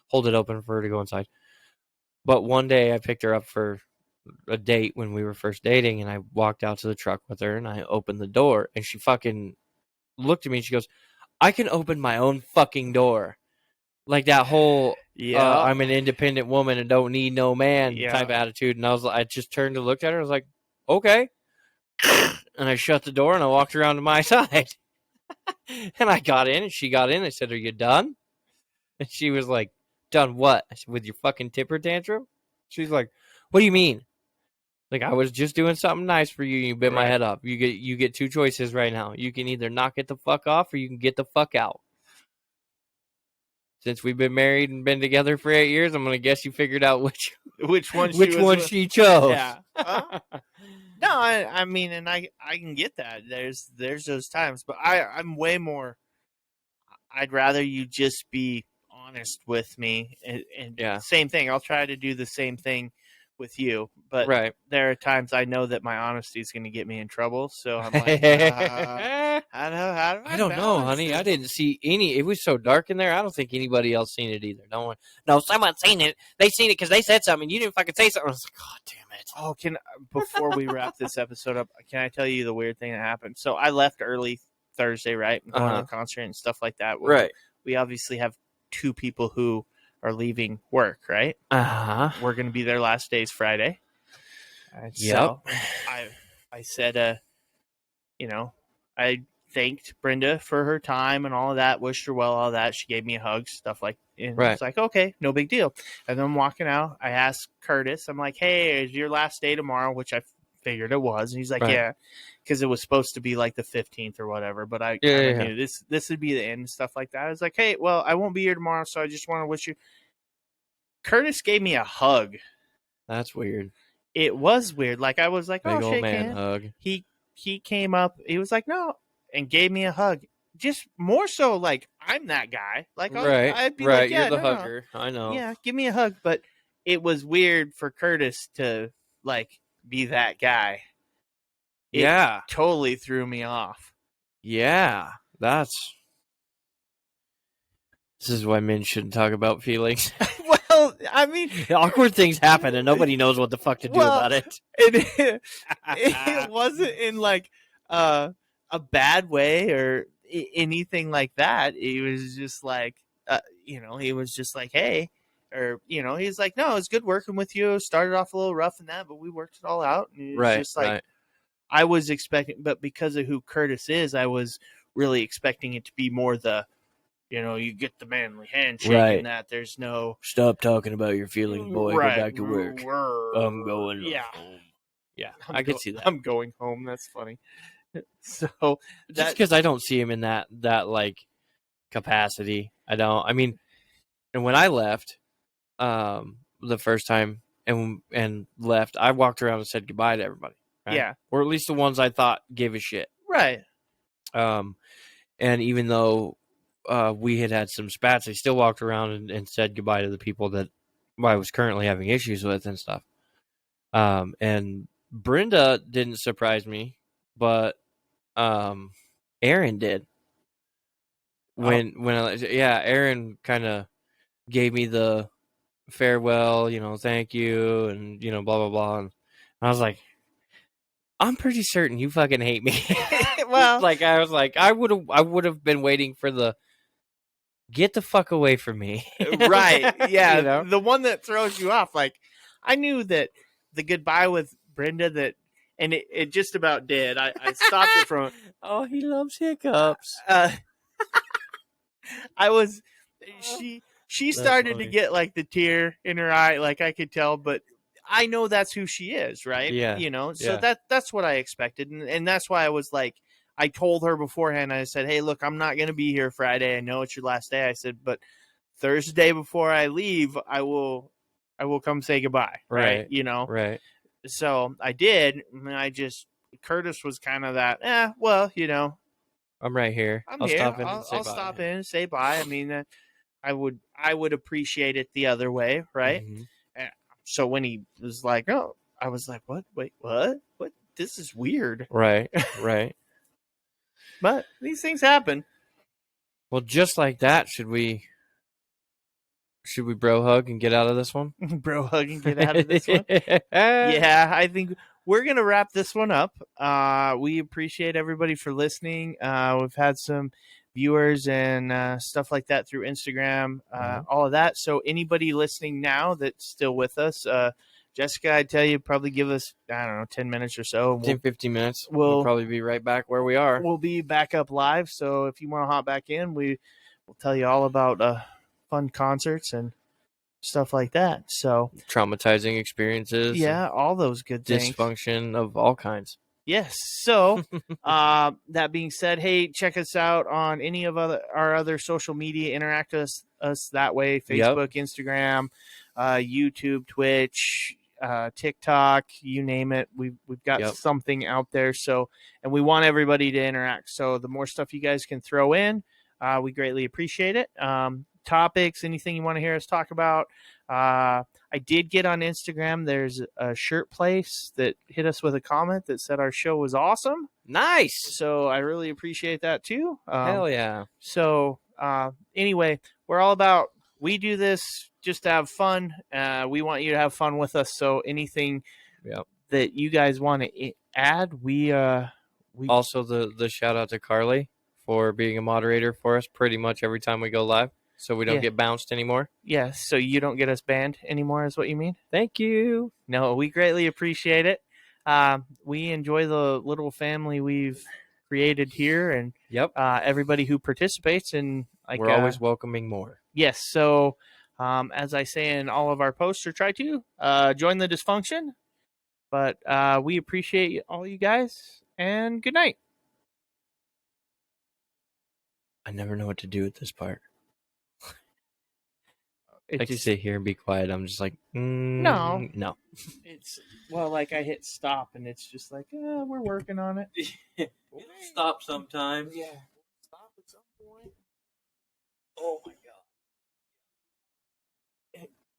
[SPEAKER 2] hold it open for her to go inside. But one day I picked her up for a date when we were first dating, and I walked out to the truck with her, and I opened the door, and she fucking looked at me, and she goes, "I can open my own fucking door." Like that whole, I'm an independent woman and don't need no man type attitude. And I just turned to look at her. I was like, okay. And I shut the door and I walked around to my side. And I got in and she got in. I said, "Are you done?" And she was like, "Done what?" I said, "With your fucking temper tantrum?" She's like, "What do you mean?" Like, I was just doing something nice for you. You bit my head up. You get two choices right now. You can either knock it the fuck off or you can get the fuck out. Since we've been married and been together for 8 years, I'm gonna guess you figured out which one she chose.
[SPEAKER 1] Yeah. No, I mean, and I can get that. There's those times, but I'm way more. I'd rather you just be honest with me, and same thing. I'll try to do the same thing with you, but there are times I know that my honesty is going to get me in trouble. So I'm like,
[SPEAKER 2] I don't know, honey. I didn't see any. It was so dark in there. I don't think anybody else seen it either. No, someone seen it. They seen it because they said something. You didn't fucking say something. I was like, God damn it.
[SPEAKER 1] Oh, before we wrap this episode up, can I tell you the weird thing that happened? So I left early Thursday, right? Going to the concert and stuff like that.
[SPEAKER 2] Right.
[SPEAKER 1] We obviously have two people who are leaving work, right? We're going to be their last days Friday. And so I said, I thanked Brenda for her time and all of that, wished her well, all that. She gave me a hug, stuff like, and
[SPEAKER 2] Right.
[SPEAKER 1] it's like, okay, no big deal. And then I'm walking out. I asked Curtis, I'm like, hey, is your last day tomorrow? Which I figured it was. And he's like,
[SPEAKER 2] Right.
[SPEAKER 1] yeah, because it was supposed to be like the 15th or whatever. But I
[SPEAKER 2] Yeah,
[SPEAKER 1] kind of
[SPEAKER 2] yeah.
[SPEAKER 1] knew this would be the end and stuff like that. I was like, hey, well, I won't be here tomorrow, so I just want to wish you. Curtis gave me a hug.
[SPEAKER 2] That's weird.
[SPEAKER 1] It was weird. Like I was like,
[SPEAKER 2] Big
[SPEAKER 1] oh,
[SPEAKER 2] old
[SPEAKER 1] shake
[SPEAKER 2] man
[SPEAKER 1] hand.
[SPEAKER 2] hug.
[SPEAKER 1] He came up. He was like, no, and gave me a hug. Just more so like I'm that guy. Like I'd be like, yeah,
[SPEAKER 2] you're the
[SPEAKER 1] no,
[SPEAKER 2] hugger. I know.
[SPEAKER 1] yeah, give me a hug. But it was weird for Curtis to like be that guy. It totally threw me off.
[SPEAKER 2] Yeah, this is why men shouldn't talk about feelings.
[SPEAKER 1] Well, I mean,
[SPEAKER 2] awkward things happen and nobody knows what the fuck to do about it.
[SPEAKER 1] It wasn't in like a bad way or anything like that. It was just like, he was just like, hey, or he's like, no, it's good working with you. Started off a little rough and that, but we worked it all out. And it was just like I was expecting, but because of who Curtis is, I was really expecting it to be more the. You get the manly handshake and that. There's no...
[SPEAKER 2] Stop talking about your feelings, boy.
[SPEAKER 1] Right.
[SPEAKER 2] Go back to work. I'm going home. Yeah, I can see that.
[SPEAKER 1] I'm going home. That's funny. So...
[SPEAKER 2] Just because I don't see him in that like, capacity. I don't... I mean, and when I left the first time and left, I walked around and said goodbye to everybody. Right?
[SPEAKER 1] Yeah.
[SPEAKER 2] Or at least the ones I thought gave a shit.
[SPEAKER 1] Right.
[SPEAKER 2] And even though... we had some spats, I still walked around and said goodbye to the people that I was currently having issues with and stuff. And Brenda didn't surprise me, but Aaron did. Aaron kind of gave me the farewell, thank you, and blah blah blah. And I was like, I'm pretty certain you fucking hate me.
[SPEAKER 1] Well,
[SPEAKER 2] like I was like, I would have been waiting for the. Get the fuck away from me.
[SPEAKER 1] Right. Yeah. The one that throws you off. Like, I knew that the goodbye with Brenda and it just about did. I stopped it from...
[SPEAKER 2] Oh, he loves hiccups.
[SPEAKER 1] She started to get like the tear in her eye. Like I could tell, but I know that's who she is. Right.
[SPEAKER 2] Yeah.
[SPEAKER 1] So that's what I expected. And that's why I was like, I told her beforehand, I said, hey, look, I'm not going to be here Friday. I know it's your last day. I said, but Thursday before I leave, I will come say goodbye. Right.
[SPEAKER 2] Right.
[SPEAKER 1] So I did. And Curtis was kind of that, well,
[SPEAKER 2] I'm right here.
[SPEAKER 1] I'll stop in and say bye. I mean, I would appreciate it the other way. Right. Mm-hmm. So when he was like, oh, I was like, what? Wait, what? This is weird.
[SPEAKER 2] Right. Right.
[SPEAKER 1] But these things happen.
[SPEAKER 2] Well, just like that, should we bro hug and get out of this one?
[SPEAKER 1] Bro hug and get out of this one? Yeah, I think we're going to wrap this one up. We appreciate everybody for listening. We've had some viewers and stuff like that through Instagram, all of that. So anybody listening now that's still with us, Jessica, I'd tell you, probably give us, 10 minutes or so.
[SPEAKER 2] 10, 15 minutes. We'll probably be right back where we are.
[SPEAKER 1] We'll be back up live. So if you want to hop back in, we'll tell you all about fun concerts and stuff like that. So
[SPEAKER 2] traumatizing experiences.
[SPEAKER 1] Yeah, all those good things.
[SPEAKER 2] Dysfunction of all kinds.
[SPEAKER 1] Yes. So that being said, hey, check us out on any of our other social media. Interact with us that way. Facebook, Instagram, YouTube, Twitch, TikTok, you name it. We've got something out there. So, and we want everybody to interact. So the more stuff you guys can throw in, we greatly appreciate it. Topics, anything you want to hear us talk about. I did get on Instagram. There's a shirt place that hit us with a comment that said our show was awesome.
[SPEAKER 2] Nice.
[SPEAKER 1] So I really appreciate that too.
[SPEAKER 2] Hell yeah.
[SPEAKER 1] So anyway, we're all about, we do this just to have fun. We want you to have fun with us. So anything that you guys want to add, we
[SPEAKER 2] also the shout out to Carly for being a moderator for us pretty much every time we go live. so we don't
[SPEAKER 1] Yeah.
[SPEAKER 2] get bounced anymore.
[SPEAKER 1] Yeah, so you don't get us banned anymore, is what you mean?
[SPEAKER 2] Thank you.
[SPEAKER 1] No, we greatly appreciate it. We enjoy the little family we've created here, and
[SPEAKER 2] Yep.
[SPEAKER 1] everybody who participates. And like,
[SPEAKER 2] We're always welcoming more.
[SPEAKER 1] yes. So, as I say in all of our posts, or try to join the dysfunction. But we appreciate all you guys, and good night.
[SPEAKER 2] I never know what to do with this part.
[SPEAKER 1] It
[SPEAKER 2] Like
[SPEAKER 1] just
[SPEAKER 2] sit here and be quiet. I'm just like,
[SPEAKER 1] No.
[SPEAKER 2] no.
[SPEAKER 1] it's well, like I hit stop, and it's just like we're working on it.
[SPEAKER 2] It'll stop sometime.
[SPEAKER 1] Yeah, stop at some point. Oh my god.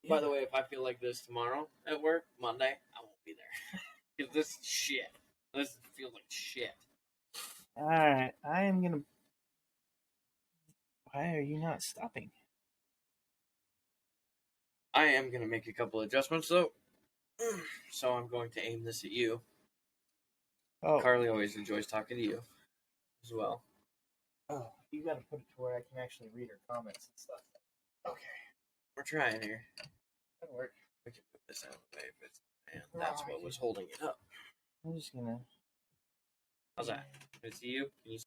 [SPEAKER 2] By the way, if I feel like this tomorrow at work, Monday, I won't be there. Because this is shit. This feels like shit.
[SPEAKER 1] All right, I am gonna. Why are you not stopping?
[SPEAKER 2] I am going to make a couple adjustments, though. So I'm going to aim this at you.
[SPEAKER 1] Oh,
[SPEAKER 2] Carly always enjoys talking to you as well.
[SPEAKER 1] oh, you gotta put it to where I can actually read her comments and stuff. Okay,
[SPEAKER 2] We're trying here.
[SPEAKER 1] that'll work.
[SPEAKER 2] We can move this out of the way if it's. And that's what was holding it up.
[SPEAKER 1] I'm just gonna.
[SPEAKER 2] How's that? Can I see you? Can you